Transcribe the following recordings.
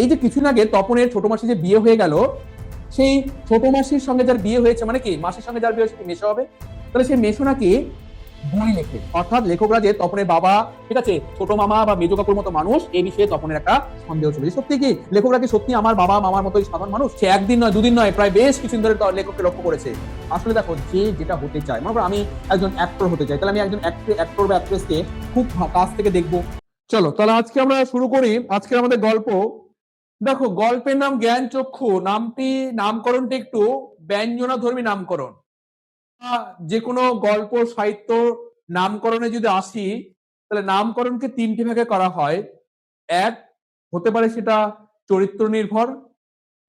এই যে কিছুদিন আগে তপনের ছোট মাসি যে বিয়ে হয়ে গেল, সেই ছোট মাসির সঙ্গে যার বিয়ে হয়েছে মানে কি মাসির সঙ্গে যার বিয়ে হয়েছে মেশো হবে, তাহলে সেই মেশো নাকি বই লেখে। অর্থাৎ লেখকরা যে তপনের বাবা, ঠিক আছে, ছোট মামা বা মেজো কাকুর মতো মানুষ, এই বিষয়ে তপনের একটা সন্দেহ ছিল। সত্যি কি লেখকরা কি সত্যি আমার বাবা মামার মতোই সাধারণ মানুষ? সে একদিন নয় দুদিন নয় প্রায় বেশ কিছুদিন ধরে লেখককে লক্ষ্য করেছে। আসলে দেখো, যে যেটা হতে চায়, মনে করো আমি একজন অ্যাক্টর হতে চাই, তাহলে আমি একজন অ্যাক্টর বা অ্যাক্ট্রেসকে খুব কাছ থেকে দেখবো। চলো তাহলে আজকে আমরা শুরু করি আজকের আমাদের গল্প। দেখো, গল্পের নাম জ্ঞান চক্ষু। নামকরণটা একটু ব্যঞ্জনাধর্মী নামকরণ। যে কোনো গল্প সাহিত্য নামকরণে যদি আসি, তাহলে নামকরণকে তিনটি ভাগে করা হয়। এক, হতে পারে সেটা চরিত্র নির্ভর,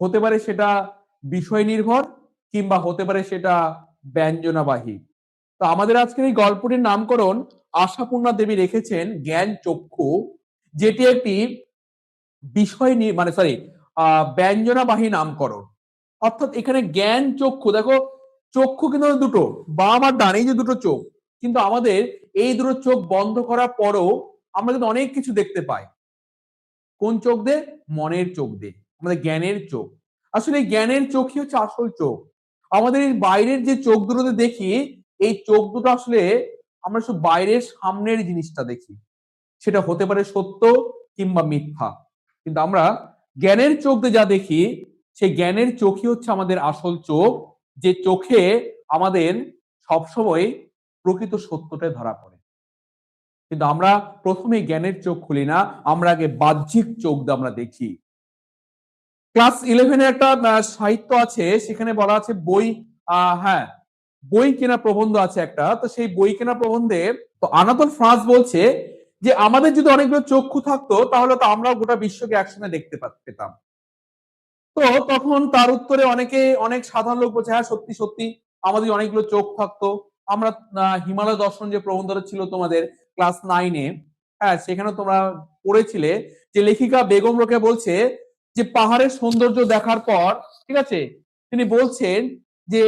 হতে পারে সেটা বিষয় নির্ভর, কিংবা হতে পারে সেটা ব্যঞ্জনাবাহী। তো আমাদের আজকের এই গল্পটির নামকরণ আশাপূর্ণা দেবী রেখেছেন জ্ঞান চক্ষু, যেটি একটি বিষয় নিয়ে মানে সরি ব্যঞ্জনাবাহী নামকরণ। অর্থাৎ এখানে জ্ঞান চক্ষু, দেখো চক্ষু কিন্তু দুটো, বাম আর ডান, এই যে দুটো চোখ, কিন্তু আমাদের এই দুটো চোখ বন্ধ করার পরও আমরা কিন্তু অনেক কিছু দেখতে পাই। কোন চোখ দিয়ে? মনের চোখ দিয়ে, আমাদের জ্ঞানের চোখ। আসলে এই জ্ঞানের চোখই হচ্ছে আসল চোখ। আমাদের এই বাইরের যে চোখ দুটোতে দেখি, এই চোখ দুটো আসলে আমরা শুধু বাইরের সামনের জিনিসটা দেখি, সেটা হতে পারে সত্য কিংবা মিথ্যা। কিন্তু আমরা জ্ঞানের চোখ দিয়ে যা দেখি, সেই জ্ঞানের চোখই হচ্ছে আমাদের আসল চোখ, যে চোখে আমাদের সবসময় প্রকৃত সত্যটা ধরা পড়ে। কিন্তু আমরা প্রথমে জ্ঞানের চোখ খুলি না, আমরা আগে বাহ্যিক চোখ দিয়ে আমরা দেখি। ক্লাস 11-এর একটা সাহিত্য আছে, সেখানে বলা আছে বই, হ্যাঁ, বই কেনা প্রবন্ধ আছে একটা। তো সেই বই কেনা প্রবন্ধে তো আনাতোল ফ্রান্স বলছে যে আমাদের যদি অনেকগুলো চক্ষু থাকতো, তাহলে তো আমরা গোটা বিশ্বকে একসঙ্গে দেখতে পেতাম। তো তখন তার উত্তরে অনেক সাধারণ লোক বলছে, হ্যাঁ সত্যি সত্যি, আমাদের অনেকগুলো চোখ থাকতো। আমরা হিমালয় দর্শন যে প্রবন্ধটা ছিল তোমাদের ক্লাস 9-এ, হ্যাঁ সেখানে তোমরা পড়েছিলে যে লেখিকা বেগম রোকেয়া বলছে যে পাহাড়ের সৌন্দর্য দেখার পর, ঠিক আছে, তিনি বলছেন যে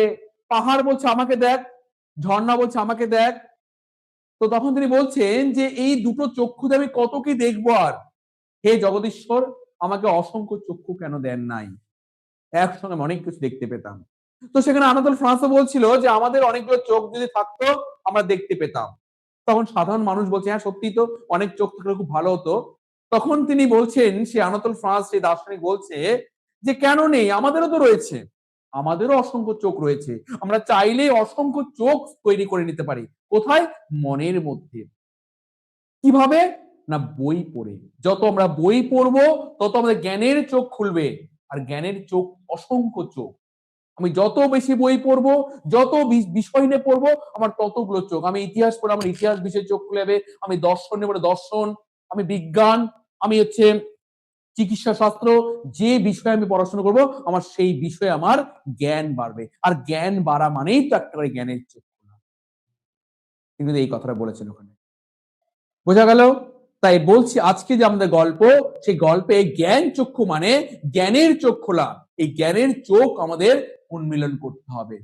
পাহাড় বলছে আমাকে দেখ, ঝর্ণা বলছে আমাকে দেখ। তো তখন তিনি বলছেন যে এই দুটো চক্ষু দিয়ে আমি কত কি দেখবো, আর হে জগদীশ্বর, আমাকে অসংখ্য চক্ষু কেন দেন নাই, একসঙ্গে অনেক কিছু দেখতে পেতাম। তো সেখানে আনাতোল ফ্রান্সও বলছিল যে আমাদের অনেকগুলো চোখ যদি থাকতো আমরা দেখতে পেতাম। তখন সাধারণ মানুষ বলছে, হ্যাঁ সত্যি তো, অনেক চোখ থাকলে খুব ভালো হতো। তখন তিনি বলছেন, সে আনাতোল ফ্রান্স সেই দার্শনিক বলছে যে কেন নেই, আমাদেরও তো রয়েছে, আমাদেরও অসংখ্য চোখ রয়েছে। আমরা চাইলেই অসংখ্য চোখ তৈরি করে নিতে পারি। কোথায়? মনের মধ্যে। কিভাবে? না বই পড়ে। যত আমরা বই পড়বো তত আমাদের জ্ঞানের চোখ খুলবে। আর জ্ঞানের চোখ অসংখ্য চোখ। আমি যত বেশি বই পড়বো, যত বিষয় নিয়ে পড়বো, আমার ততগুলো চোখ। আমি ইতিহাস পড়ে আমার ইতিহাস বিষয়ে চোখ খুলে যাবে, আমি দর্শন নিয়ে পড়ে দর্শন, আমি বিজ্ঞান, আমি হচ্ছে চিকিৎসা শাস্ত্র, যে বিষয়ে আমি পড়াশোনা করব আমার সেই বিষয়ে আমার জ্ঞান বাড়বে। আর জ্ঞান বাড়া মানেই তো একেবারে জ্ঞানের চোখ খোলা। কিন্তু এই কথাটা বলেছেন ওখানে, বোঝা গেল? তাই বলছি আজকে যে আমাদের গল্প, সেই গল্পে জ্ঞান চক্ষু মানে জ্ঞানের চোখ খোলা। এই জ্ঞানের চোখ আমাদের উন্মিলন করতে হবে।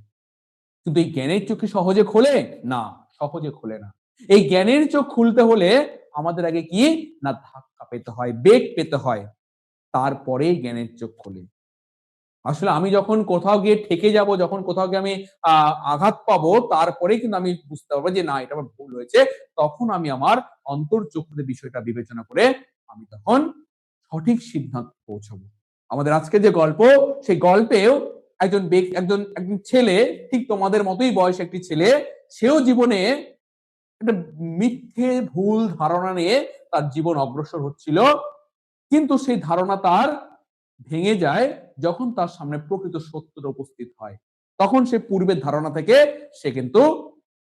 কিন্তু এই জ্ঞানের চোখ কি সহজে খোলে? না, সহজে খোলে না। এই জ্ঞানের চোখ খুলতে হলে আমাদের আগে কি না ধাক্কা পেতে হয়, বেগ পেতে হয়, তারপরেই জ্ঞানের চোখ খোলে। আসলে আমি যখন কোথাও গিয়ে ঠেকে যাব, যখন কোথাও গিয়ে আমি আঘাত পাবো, তারপরেই কিন্তু আমি বুঝতে পারবো যে না, এটা আমার ভুল হয়েছে। তখন আমি আমার অন্তর্চক্ষুতে বিষয়টা বিবেচনা করে আমি তখন সঠিক সিদ্ধান্তে পৌঁছাবো। আমাদের আজকে যে গল্প, সেই গল্পেও একজন ছেলে, ঠিক তোমাদের মতোই বয়স একটি ছেলে, সেও জীবনে একটা মিথ্যে ভুল ধারণা নিয়ে তার জীবন অগ্রসর হচ্ছিল। কিন্তু সেই ধারণা তার ভেঙে যায় যখন তার সামনে প্রকৃত সত্যটা উপস্থিত হয়। তখন সে পূর্বের ধারণা থেকে সে কিন্তু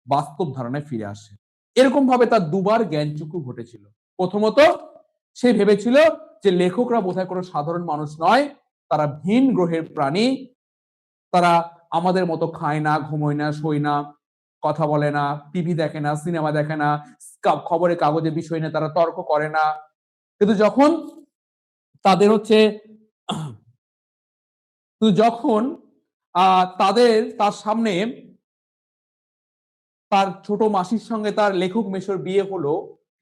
বাস্তব ধারণায় ফিরে আসে। এরকম ভাবে তার দুবার জ্ঞানচক্ষু ঘটেছিল। প্রথমত সে ভেবেছিল যে লেখকরা বোধহয় কোনো সাধারণ মানুষ নয়, তারা ভিন গ্রহের প্রাণী, তারা আমাদের মতো খায় না, ঘুমোয় না, শোয় না, কথা বলে না, টিভি দেখে না, সিনেমা দেখে না, খবরের কাগজের বিষয় নিয়ে তারা তর্ক করে না। কিন্তু যখন তাদের হচ্ছে যখন তার সামনে তার ছোট মাসির সঙ্গে তার লেখক মেশোর বিয়ে হলো,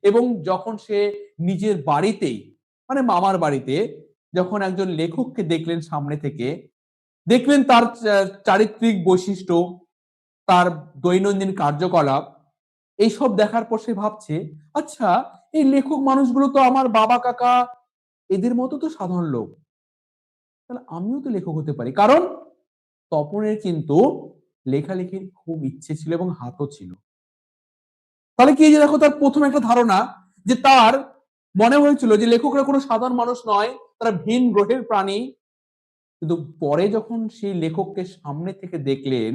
এবং যখন সে নিজের বাড়িতেই মানে মামার বাড়িতে যখন একজন লেখককে দেখলেন সামনে থেকে, দেখলেন তার চারিত্রিক বৈশিষ্ট্য, তার দৈনন্দিন কার্যকলাপ, এইসব দেখার পর সে ভাবছে, আচ্ছা এই লেখক মানুষগুলো তো আমার বাবা কাকা এদের মতো তো সাধারণ লোক, তাহলে আমিও তো লেখক হতে পারি। কারণ তপনের কিন্তু লেখালেখির খুব ইচ্ছে ছিল এবং হাতও ছিল। তাহলে কি, যে দেখো তার প্রথম একটা ধারণা, যে তার মনে হয়েছিল যে লেখকরা কোনো সাধারণ মানুষ নয়, তারা ভিন গ্রহের প্রাণী। কিন্তু পরে যখন সেই লেখককে সামনে থেকে দেখলেন,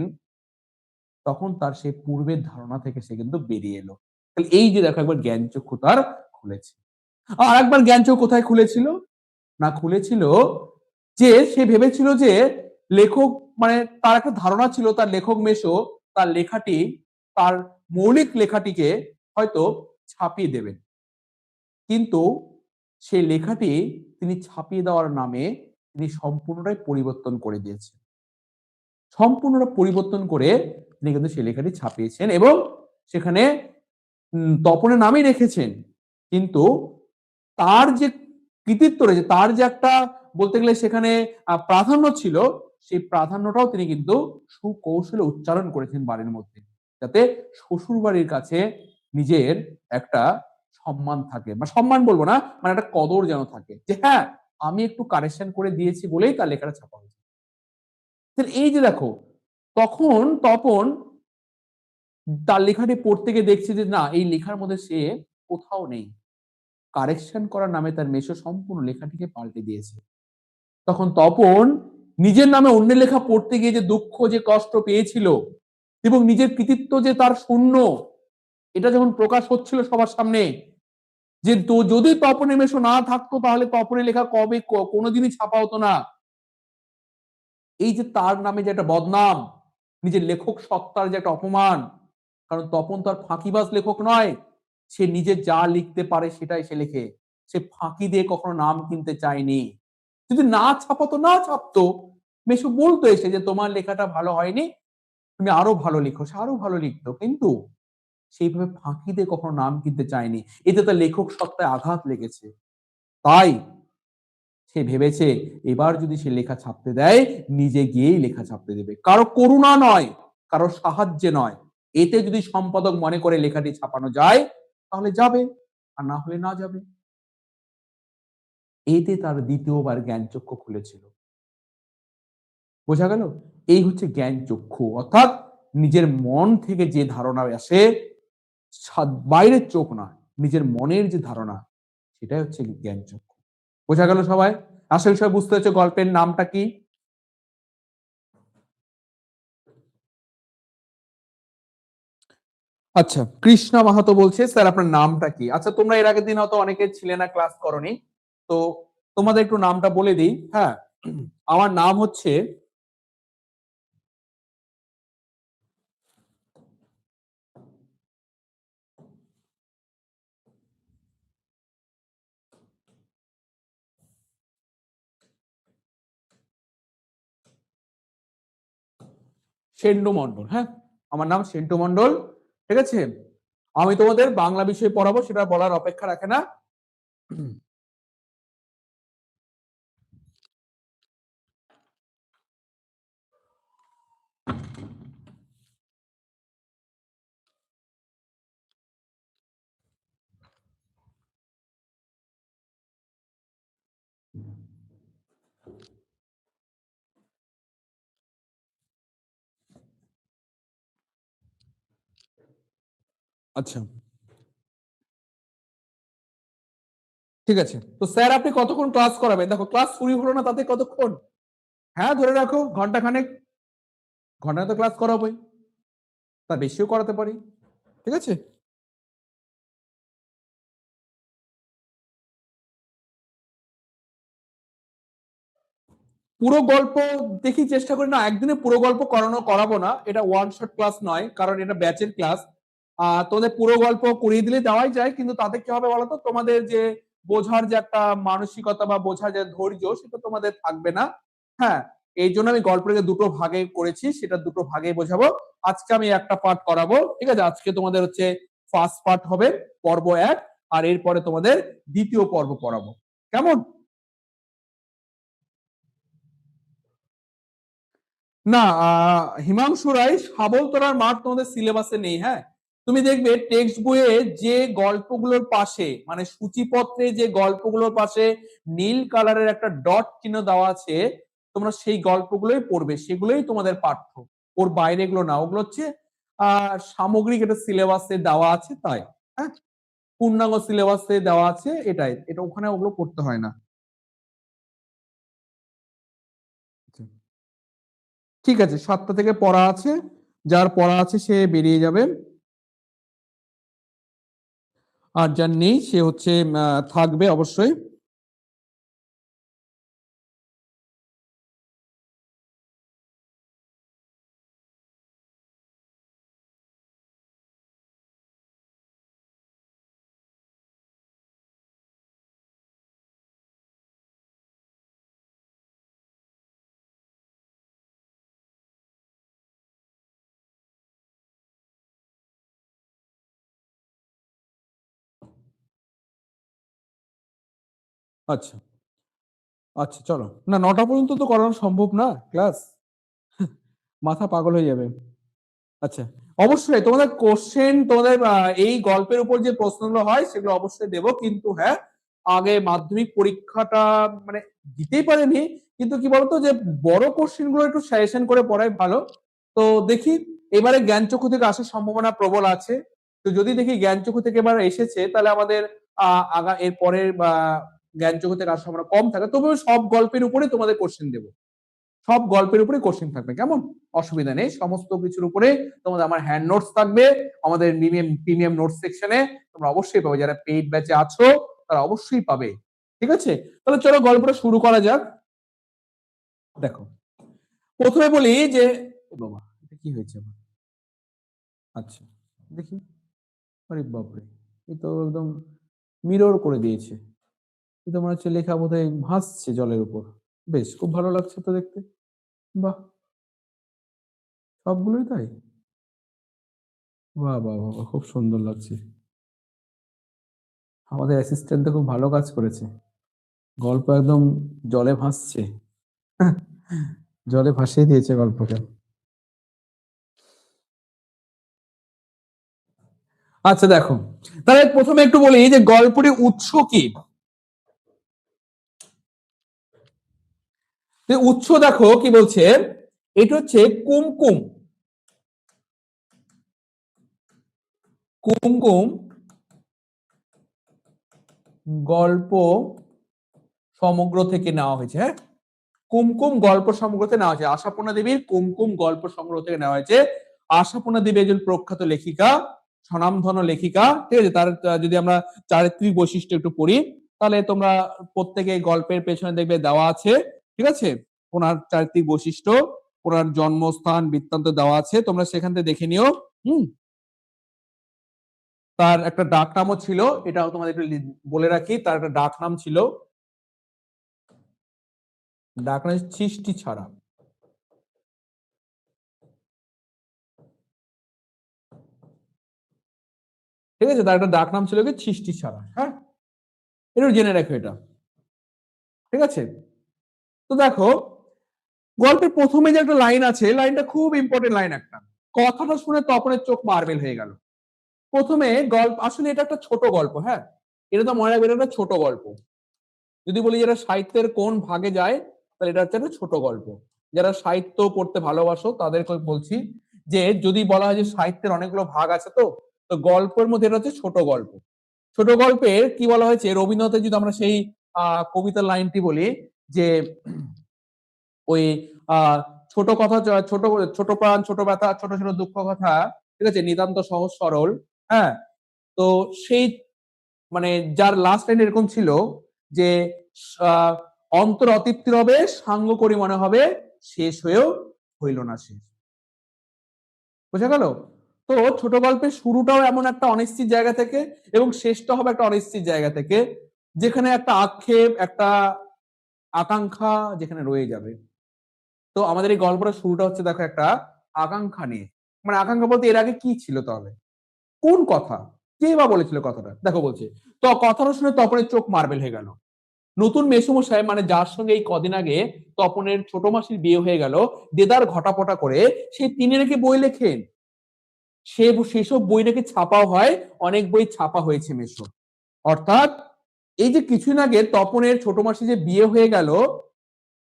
তখন তার সেই পূর্বের ধারণা থেকে সে কিন্তু বেরিয়ে এলো। তাহলে এই যে দেখো একবার জ্ঞানচক্ষু তার খুলেছে। আর একবার জ্ঞানচক্ষু কোথায় খুলেছিল? না, খুলেছিল যে সে ভেবেছিল যে লেখক, মানে তার একটা ধারণা ছিল তার লেখক মেশো তার লেখাটি, তার মৌলিক লেখাটিকে হয়তো ছাপিয়ে দেবেন। কিন্তু সেই লেখাটি তিনি ছাপিয়ে দেওয়ার নামে তিনি সম্পূর্ণটাই পরিবর্তন করে দিয়েছেন। সম্পূর্ণটা পরিবর্তন করে তিনি কিন্তু সেই লেখাটি ছাপিয়েছেন এবং সেখানে তপনের নামই রেখেছেন। কিন্তু তার যে কৃতিত্ব রয়েছে, তার যে একটা বলতে গেলে সেখানে প্রাধান্য ছিল, সেই প্রাধান্যটাও তিনি কিন্তু সুকৌশলে উচ্চারণ করেছেন বাড়ির মধ্যে, যাতে শ্বশুর বাড়ির কাছে নিজের একটা সম্মান থাকে, বা সম্মান বলবো না, মানে একটা কদর যেন থাকে, যে হ্যাঁ আমি একটু কারেকশন করে দিয়েছি বলেই তার লেখাটা ছাপা হয়েছে। এই যে দেখো, তখন তপন তার লেখাটি পড়তে গিয়ে দেখছে যে না, এই লেখার মধ্যে সে কোথাও নেই। কারেকশন করার নামে তার মেসো সম্পূর্ণ লেখাটিকে পাল্টে দিয়েছে। তখন তপন নিজের নামে অন্যের লেখা পড়তে গিয়ে যে দুঃখ, যে কষ্ট পেয়েছিল এবং নিজের কৃতিত্ব যে তার শূন্য, এটা যখন প্রকাশ হচ্ছিল সবার সামনে, যে তো যদি তপনের মেসো না থাকতো তাহলে তপনের লেখা কবে কোনোদিনই ছাপা হতো না। এই যে তার নামে যে একটা বদনাম, নিজের লেখক সত্তার যে একটা অপমান, কারণ তপন তো আর ফাঁকিবাজ লেখক নয়, সে নিজে যা লিখতে পারে সেটাই সে লেখে, সে ফাঁকি দিয়ে কখনো নাম কিনতে চায়নি। যদি না ছাপাতো, না ছাপতো, মেশো বলতো এসে যে তোমার লেখাটা ভালো হয়নি, তুমি আরো ভালো লিখো, সে আরো ভালো লিখতো, কিন্তু সেইভাবে ফাঁকি দিয়ে কখনো নাম কিনতে চায়নি। এতে তার লেখক সত্তায় আঘাত লেগেছে। তাই সে ভেবেছে এবার যদি সে লেখা ছাপতে দেয়, নিজে গিয়েই লেখা ছাপতে দেবে, কারো করুণা নয়, কারো সাহায্যে নয়। এতে যদি সম্পাদক মনে করে লেখাটি ছাপানো যায় তাহলে যাবে, আর না হলে না যাবে। এতে তার দ্বিতীয়বার জ্ঞানচক্ষু খুলেছিল। বোঝা গেল? এই হচ্ছে জ্ঞানচক্ষু, অর্থাৎ নিজের মন থেকে যে ধারণা আসে, বাইরের চোখ না, নিজের মনের যে ধারণা, সেটাই হচ্ছে জ্ঞানচক্ষু। বোঝা গেল সবাই? আসল সবাই বুঝতে হচ্ছে গল্পের নামটা কি? আচ্ছা, কৃষ্ণা মাহাতো বলছে স্যার আপনার নামটা কি? আচ্ছা, তোমরা এর আগের দিন হয়তো অনেকে ছিলে না, ক্লাস করনি, তো তোমাদের একটু নামটা বলে দিই। হ্যাঁ, আমার নাম হচ্ছে সেন্টু মন্ডল। হ্যাঁ, আমার নাম সেন্টু মন্ডল। ঠিক আছে, আমি তোমাদের বাংলা বিষয় পড়াবো, সেটা বলার অপেক্ষা রাখে না। আচ্ছা, ঠিক আছে, তো স্যার আপনি কতক্ষণ ক্লাস করাবেন? দেখো ক্লাস শুরু হলো না, তাতে কতক্ষণ? হ্যাঁ, ধরে রাখো ঘন্টা খানেক, ঘন্টা তো ক্লাস করাবোই, তার বেশিও করাতে পারি। ঠিক আছে, পুরো গল্প দেখি চেষ্টা করি, না একদিনে পুরো গল্প করাবো না, এটা ওয়ান শট ক্লাস নয়, কারণ এটা ব্যাচের ক্লাস। তোমাদের পুরো গল্প করিয়ে দিলে দেওয়াই যায়, কিন্তু তাতে কি হবে বলতো, তোমাদের যে বোঝার যে একটা মানসিকতা বা বোঝার যে ধৈর্য, সেটা তোমাদের থাকবে না। হ্যাঁ, এই জন্য আমি গল্পটাকে দুটো ভাগে করেছি, সেটা দুটো ভাগে বোঝাবো। আজকে আমি একটা পার্ট করাবো, ঠিক আছে? আজকে তোমাদের হচ্ছে ফার্স্ট পার্ট হবে, পর্ব 1, আর এরপরে তোমাদের দ্বিতীয় পর্ব পড়াবো। কেমন? না, হিমাংশু রায় শাবলতলার মাঠ তোমাদের সিলেবাসে নেই। হ্যাঁ, তুমি দেখবে টেক্সট বইয়ে যে গল্পগুলোর পাশে মানে সূচিপত্রে যে গল্পগুলোর পাশে নীল কালারের একটা ডট চিহ্ন দেওয়া আছে, তোমরা সেই গল্পগুলোই পড়বে, সেগুলোই তোমাদের পাঠ্য। ওর বাইরে এগুলো না, ওগুলো হচ্ছে সামগ্রিক এটা সিলেবাসে দেওয়া আছে তাই। হ্যাঁ, পূর্ণাঙ্গ সিলেবাসে দেওয়া আছে এটাই, এটা ওখানে ওগুলো পড়তে হয় না। ঠিক আছে, 7টা থেকে পড়া আছে, যার পড়া আছে সে বেরিয়ে যাবে, আর যার নেই সে হচ্ছে থাকবে অবশ্যই। আচ্ছা আচ্ছা, চলো না, 9টা পর্যন্ত তো করানো সম্ভব না ক্লাস, মাথা পাগল হয়ে যাবে। আচ্ছা, অবশ্যই তোমাদের কোশ্চেন, তোমাদের এই গল্পের উপর যে প্রশ্নগুলো হয় সেগুলো অবশ্যই দেবো, কিন্তু হ্যাঁ, আগে মাধ্যমিক পরীক্ষাটা মানে দিতেই পারেনি, কিন্তু কি বলতো যে বড় কোশ্চেন গুলো একটু সাজেশন করে পড়াই ভালো। তো দেখি এবারে জ্ঞানচক্ষু থেকে আসার সম্ভাবনা প্রবল আছে। তো যদি দেখি জ্ঞানচক্ষু থেকে এবার এসেছে, তাহলে আমাদের এর পরের জ্ঞানচক্ষু থেকে আসার সম্ভাবনা কম থাকে, তবে সব গল্পের উপরে তোমাদের কোশ্চেন দেবো, সব গল্পের উপরে কোশ্চেন থাকবে, কেমন? অসুবিধা নেই, সমস্ত কিছুর উপরে তোমাদের আমার হ্যান্ড নোটস থাকবে, আমাদের প্রিমিয়াম নোটস সেকশনে তোমরা অবশ্যই পাবে, যারা পেইড ব্যাচে আছো তারা অবশ্যই পাবে। ঠিক আছে, তাহলে চলো গল্পটা শুরু করা যাক। দেখো, প্রথমে বলি যে বাবা এটা কি হয়েছে আমার? আচ্ছা, দেখি, আরে বাপরে, এ তো একদম মিরর করে দিয়েছে, এ তো মনে হচ্ছে লেখা বোধহয় ভাসছে জলের উপর। বেশ, খুব ভালো লাগছে তো দেখতে। বাহ, সবগুলোই তাই। বাহ বাহ বাহ, খুব সুন্দর লাগছে। আমাদের অ্যাসিস্ট্যান্ট তো খুব ভালো কাজ করেছে, গল্প একদম জলে ভাসছে, জলে ভাসিয়ে দিয়েছে গল্পকে। আচ্ছা দেখো, তাহলে প্রথমে একটু বলি যে গল্পটির উৎস কি। উৎস দেখো কি বলছে, এটা হচ্ছে কুমকুম, কুমকুম গল্প সমগ্র থেকে নেওয়া হয়েছে। হ্যাঁ, কুমকুম গল্প সমগ্র থেকে নেওয়া হয়েছে, আশাপূর্ণা দেবীর কুমকুম গল্প সংগ্রহ থেকে নেওয়া হয়েছে। আশাপূর্ণা দেবী একজন প্রখ্যাত লেখিকা, স্বনামধন্য লেখিকা। ঠিক আছে, তার যদি আমরা চারিত্রিক বৈশিষ্ট্য একটু পড়ি, তাহলে তোমরা প্রত্যেকে গল্পের পেছনে দেখবে দেওয়া আছে। ঠিক আছে, ওনার চারিত্রিক বৈশিষ্ট্য, ওনার জন্মস্থান বৃত্তান্ত দেওয়া আছে, তোমরা সেখান থেকে দেখে নিও। হুম, তার একটা ডাক নামও ছিল, এটাও তোমাদের একটু বলে রাখি, তার একটা ডাক নাম ছিল, ডাক নাম সৃষ্টি ছাড়া। ঠিক আছে, তার একটা ডাক নাম ছিল কি সৃষ্টি ছাড়া। হ্যাঁ, একটু জেনে রাখো এটা। ঠিক আছে, তো দেখো গল্পের প্রথমে যে একটা লাইন আছে, লাইনটা খুব ইম্পর্টেন্ট লাইন একটা, কথাটা শুনে তপনের চোখ মার্বেল হয়ে গেল। প্রথমে গল্প, আসলে এটা একটা ছোট গল্প। হ্যাঁ, এটা তো মনে রাখবে, এটা একটা ছোট গল্প। যদি বলি যেটা সাহিত্যের কোন ভাগে যায়, তাহলে এটা হচ্ছে একটা ছোট গল্প। যারা সাহিত্য পড়তে ভালোবাসো তাদেরকে বলছি যে যদি বলা হয় যে সাহিত্যের অনেকগুলো ভাগ আছে, তো তো গল্পের মধ্যে এটা হচ্ছে ছোট গল্প। ছোট গল্পের কি বলা হয়েছে, রবীন্দ্রনাথের যদি আমরা সেই কবিতার লাইনটি বলি যে ওই ছোট কথা, ছোট ছোট প্রাণ, ছোট ব্যথা, ছোট ছোট দুঃখ কথা, ঠিক আছে, নিতান্ত সহজ সরল। হ্যাঁ, তো সেই মানে যার লাস্ট লাইন এরকম ছিল যে আহ, অন্তর অতৃপ্তির হবে, সাঙ্গ করি মনে হবে, শেষ হয়েও হইল না শেষ। বোঝা গেল? তো ছোট গল্পের শুরুটাও এমন একটা অনিশ্চিত জায়গা থেকে, এবং শেষটা হবে একটা অনিশ্চিত জায়গা থেকে, যেখানে একটা আক্ষেপ, একটা আকাঙ্ক্ষা যেখানে রয়ে যাবে। তো আমাদের এই গল্পটা শুরুটা হচ্ছে দেখো একটা আকাঙ্ক্ষা নিয়ে, মানে আকাঙ্ক্ষা বলতে এর আগে কি ছিল তাহলে, কোন কথা, কে বা বলেছিল কথাটা। দেখো বলছে, তো কথাটা শুনে তপনের চোখ মার্বেল হয়ে গেল। নতুন মেসোমশাই মানে যার সঙ্গে এই কদিন আগে তপনের ছোট মাসির বিয়ে হয়ে গেল, দেদার ঘটাপটা করে সেই তিনি নাকি বই লেখেন। সেসব বই নাকি ছাপাও হয়, অনেক বই ছাপা হয়েছে মেসো। অর্থাৎ এই যে কিছুদিন আগে তপনের ছোট মাসি যে বিয়ে হয়ে গেল,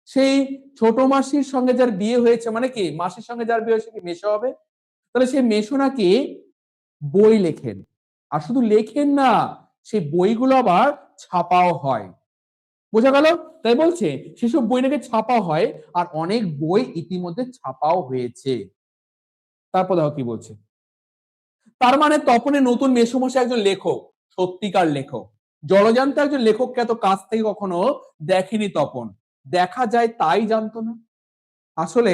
সেই ছোট মাসির সঙ্গে যার বিয়ে হয়েছে মানে কি মাসির সঙ্গে যার বিয়ে হয়েছে কি মেসো হবে? তাহলে সেই মেসো নাকি বই লেখেন। আর শুধু লেখেন না, সেই বইগুলো আবার ছাপাও হয়। বোঝা গেল? তাই বলছে সেসব বই নাকি ছাপা হয়, আর অনেক বই ইতিমধ্যে ছাপাও হয়েছে। তারপর দেখো কি বলছে। তার মানে তপনের নতুন মেসোমশাই একজন লেখক, সত্যিকার লেখক। জলজান্ত একজন লেখককে এত কাছ থেকে কখনো দেখেনি তপন। দেখা যায় তাই জানতো না। আসলে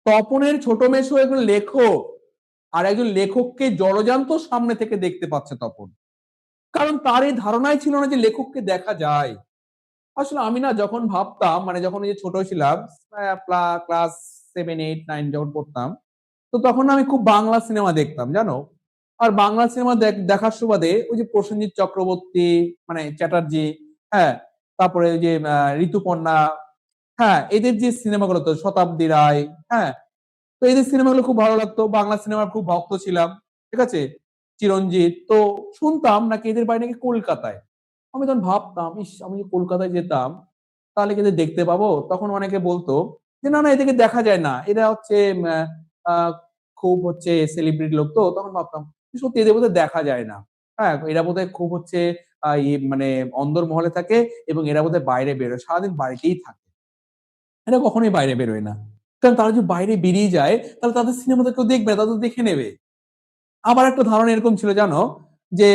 তপনের ছোট মেসো একজন লেখক, আর একজন লেখককে জলজান্ত সামনে থেকে দেখতে পাচ্ছে তপন। কারণ তার এই ধারণাই ছিল না যে লেখককে দেখা যায়। আসলে আমি না যখন ভাবতাম মানে যখন এই যে ছোট ছিলাম, ক্লাস 7, 8, 9 যখন পড়তাম, তো তখন আমি খুব বাংলা সিনেমা দেখতাম জানো। আর বাংলা সিনেমা দেখার সুবাদে ওই যে প্রসেনজিৎ চক্রবর্তী, মানে চ্যাটার্জি, হ্যাঁ, তারপরে ওই যে ঋতুপর্ণা, হ্যাঁ, এদের যে সিনেমাগুলো তো শতাব্দী রায়, হ্যাঁ, তো এদের সিনেমাগুলো খুব ভালো লাগতো। বাংলা সিনেমার খুব ভক্ত ছিলাম, ঠিক আছে। চিরঞ্জিত তো শুনতাম নাকি এদের বাড়ি নাকি কলকাতায়। আমি তখন ভাবতাম, ইস আমি যদি কলকাতায় যেতাম তাহলে কি এদের দেখতে পাবো। তখন অনেকে বলতো যে না না এদেরকে দেখা যায় না, এরা হচ্ছে আহ, খুব হচ্ছে সেলিব্রিটি লোক। তো তখন ভাবতাম সত্যি এদের বোধহয় দেখা যায় না। হ্যাঁ, এরা বোধহয় খুব হচ্ছে মানে অন্দরমহলে থাকে, এবং এরা বোধহয় বাইরে বেরোয়, সারাদিন বাড়িতেই থাকে, এরা কখনোই বাইরে বেরোয় না। কারণ তারা যদি বাইরে বেরিয়ে যায় তাহলে তাদের সিনেমা তো কেউ দেখবে না, তাদের দেখে নেবে। আমার একটা ধারণা এরকম ছিল জানো, যে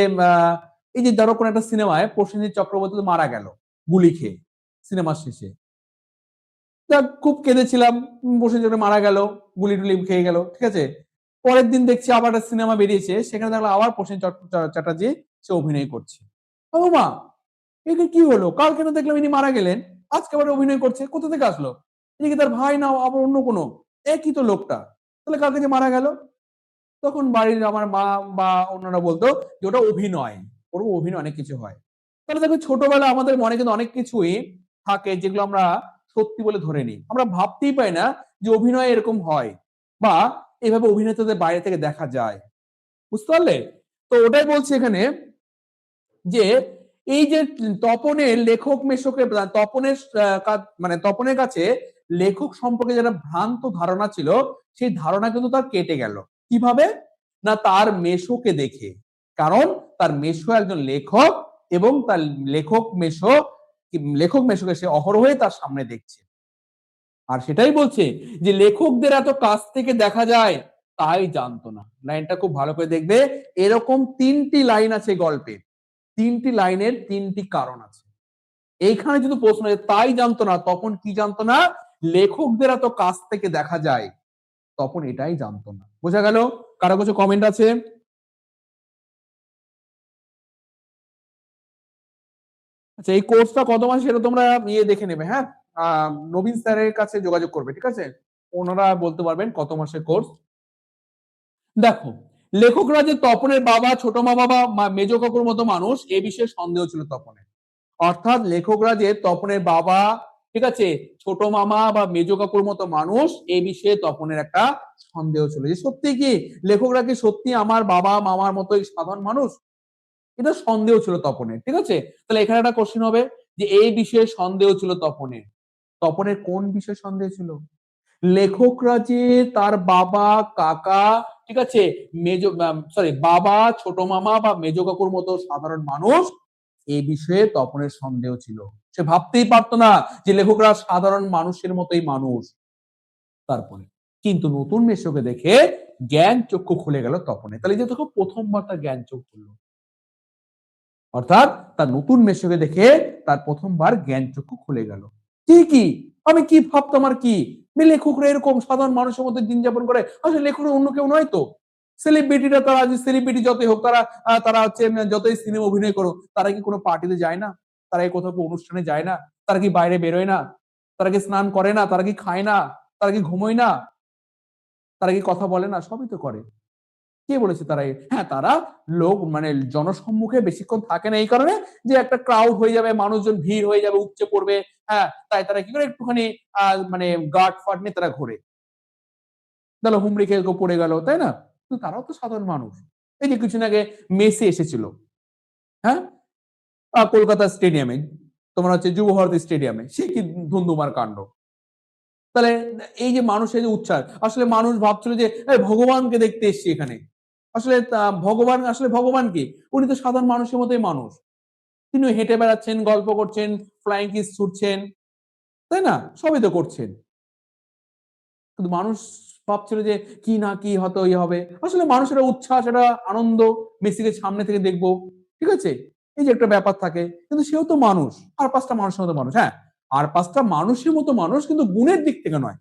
এই যে ধরো কোন একটা সিনেমায় প্রসেনজিৎ চক্রবর্তী মারা গেল গুলি খেয়ে সিনেমার শেষে, খুব কেঁদেছিলাম। প্রসেনজিৎ মারা গেল, গুলি টুলি খেয়ে গেল, ঠিক আছে। পরের দিন দেখছি আবার একটা সিনেমা বেরিয়েছে, সেখানে দেখলাম আবার প্রসেনজিৎ চ্যাটার্জি সে অভিনয় করছে। ও মা, একে কি হলো, কালকে না দেখলাম ইনি মারা গেলেন, আজকে আবার অভিনয় করছে, কোথা থেকে আসলো? এদিকে তার ভাই না আবার অন্য কোনো, একই তো লোকটা, তাহলে কালকে যে মারা গেল। তখন বাড়ির আমার মা বা অন্যরা বলতো যে ওটা অভিনয়, ওর অভিনয় অনেক কিছু হয়। তাহলে দেখো ছোটবেলা আমাদের মনে কিন্তু অনেক কিছুই থাকে যেগুলো আমরা সত্যি বলে ধরে নিই, আমরা ভাবতেই পাই না যে অভিনয় এরকম হয়, বা এইভাবে অভিনেতাদের বাইরে থেকে দেখা যায়। বুঝতে পারলে? তো ওটাই বলছি এখানে, যে এই যে তপনের লেখক মেশকে তপনের মানে তপনের কাছে লেখক সম্পর্কে যেটা ভ্রান্ত ধারণা ছিল, সেই ধারণা কিন্তু তার কেটে গেল। কিভাবে? না তার মেশোকে দেখে। কারণ তার মেশো একজন লেখক, এবং তার লেখক মেশোকে সে অহরহই তার সামনে দেখছে। আর সেটাই বলছে যে লেখকদের এত কাছ থেকে দেখা যায় তাই জানতো না। লাইনটা খুব ভালো করে দেখবে, এরকম 3টি লাইন আছে গল্পে, 3টি লাইনের 3টি কারণ আছে। এইখানে যদি প্রশ্ন তাই জানতো না, তখন কি জানতো না? লেখকদের এত কাছ থেকে দেখা যায়, তখন এটাই জানতো না। বোঝা গেল? কারো কিছু কমেন্ট আছে? আচ্ছা, এই কোর্সটা কত মাস সেটা তোমরা দেখে নেবে, হ্যাঁ। নবীন স্যারের কাছে যোগাযোগ করবে, ঠিক আছে। ওনারা বলতে পারবেন কত মাসের কোর্স। দেখো, লেখকরা যে তপনের বাবা, ছোট মা বাবা, মেজ কাকুর মতো মানুষ, এ বিষয়ে সন্দেহ ছিল তপনের। অর্থাৎ লেখকরা যে তপনের বাবা, ঠিক আছে, ছোট মামা বা মেজ কাকুর মতো মানুষ, এই বিষয়ে তপনের একটা সন্দেহ ছিল, যে সত্যি কি লেখকরা কি সত্যি আমার বাবা মামার মতোই সাধারণ মানুষ। এটা সন্দেহ ছিল তপনের, ঠিক আছে। তাহলে এখানে একটা কোশ্চেন হবে যে এই বিষয়ে সন্দেহ ছিল তপনের। তপনের কোন বিষয়ে সন্দেহ ছিল? লেখকরা যে তার বাবা, কাকা, ঠিক আছে, মেজ সরি বাবা, ছোট মামা বা মেজ কাকুর মতো সাধারণ মানুষ, এই বিষয়ে তপনের সন্দেহ ছিল। সে ভাবতেই পারতো না যে লেখকরা সাধারণ মানুষের মতোই মানুষ। তারপরে কিন্তু নতুন মেশোকে দেখে জ্ঞান চক্ষু খুলে গেল তপনের। তাহলে যে দেখো প্রথমবার তার জ্ঞান চক্ষু খুললো, অর্থাৎ তার নতুন মেশোকে দেখে তার প্রথমবার জ্ঞান চক্ষু খুলে গেল। ঠিকই, আমি কি ভাবতাম আর কি, লেখকরা এরকম সাধারণ মানুষের মধ্যে দিন যাপন করে, আসলে লেখকরা অন্য কেউ নয় তো। সেলিব্রিটিরা, তারা যে সেলিব্রিটি যতই হোক, তারা তারা হচ্ছে যতই সিনেমা অভিনয় করো, তারা কি কোনো পার্টিতে যায় না? তারা কি কোথাও অনুষ্ঠানে যায় না? তারা কি বাইরে বেরোয় না? তারা কি স্নান করে না? তারা কি খায় না? তারা কি ঘুমোয় না? তারা কি কথা বলে না? সবই তো করে। কে বলেছে তারা? হ্যাঁ, তারা লোক মানে জনসম্মুখে বেশিক্ষণ থাকে না এই কারণে যে একটা ক্রাউড হয়ে যাবে, মানুষজন ভিড় হয়ে যাবে, উপচে পড়বে। হ্যাঁ, তাই তারা কি করে একটুখানি মানে গার্ড ফার্ড নিয়ে তারা ঘোরে। তাহলে হুমড়ি খেয়ে কেউ পড়ে গেল, তাই না? কিন্তু তারাও তো সাধারণ মানুষ। এই যে কিছুদিন আগে মেসি এসেছিল, হ্যাঁ? কলকাতা স্টেডিয়ামে, তোমার হচ্ছে যুব ভারতী স্টেডিয়ামে। সে কি ধুন্ধুমার কাণ্ড। তাহলে এই যে মানুষের যে উচ্ছ্বাস, আসলে মানুষ ভাবছিল যে ভগবানকে দেখতে এসছি এখানে। আসলে ভগবান আসলে ভগবান কি? উনি তো সাধারণ মানুষের মতোই মানুষ। তিনিও হেঁটে বেড়াচ্ছেন, গল্প করছেন, ফ্লাইং কিস ছুটছেন, তাই না? সবই তো করছেন। কিন্তু মানুষ ভাবছিল যে কি না কি হয়তো ইয়ে হবে। আসলে মানুষের উচ্ছ্বাস, একটা আনন্দ, মেসিকে সামনে থেকে দেখবো। ঠিক আছে? এই যে একটা ব্যাপার থাকে। কিন্তু সেও তো মানুষ। আর ৫ টা মানুষের মতো মানুষ। হ্যাঁ, আর ৫ টা মানুষের মতো মানুষ কিন্তু গুণের দিক থেকে নয়।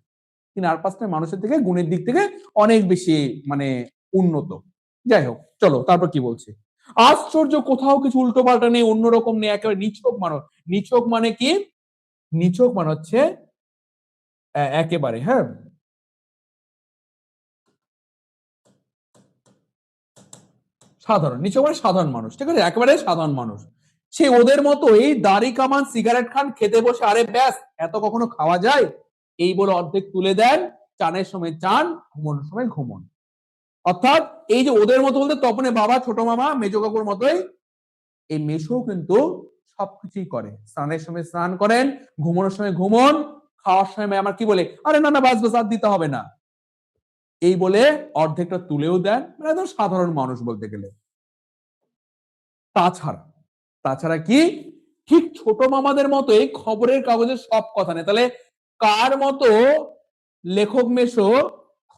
তিনি আর ৫ টা মানুষের থেকে গুণের দিক থেকে অনেক বেশি মানে উন্নত। যাই হোক, চলো তারপর কি বলছে? আশ্চর্য, কোথাও কিছু উল্টোপাল্টা নেই, অন্যরকম নেই, একেবারে নিছক মানুষ। নিছক মানে কি? নিছক মানে হচ্ছে একেবারে, হ্যাঁ? সাধারণ। নিচু মানে সাধারণ মানুষ। ঠিক আছে? একেবারে সাধারণ মানুষ। সে ওদের মতোই দাড়ি কামান, সিগারেট খান, খেতে বসে আরে ব্যাস এত কখনো খাওয়া যায়? এই বলে অর্ধেক তুলে দেন, চানের সময় চান, ঘুমানোর সময় ঘুমন। অর্থাৎ এই যে ওদের মতো বলতে তপনের বাবা, ছোট মামা, মেজো কাকুর মতোই এই মেসোও কিন্তু সবকিছুই করে। স্নানের সময় স্নান করেন, ঘুমানোর সময় ঘুমন, খাওয়ার সময় আমার কি বলে, আরে না না বাস বাস আর দিতে হবে না। এই বলে অর্ধেকটা তুলেও দেন, মানে একদম সাধারণ মানুষ বলতে গেলে। তাছাড়া তাছাড়া কি, ঠিক ছোট মামাদের মতোই খবরের কাগজের সব কথা নেই। তাহলে কার মতো লেখক মেশো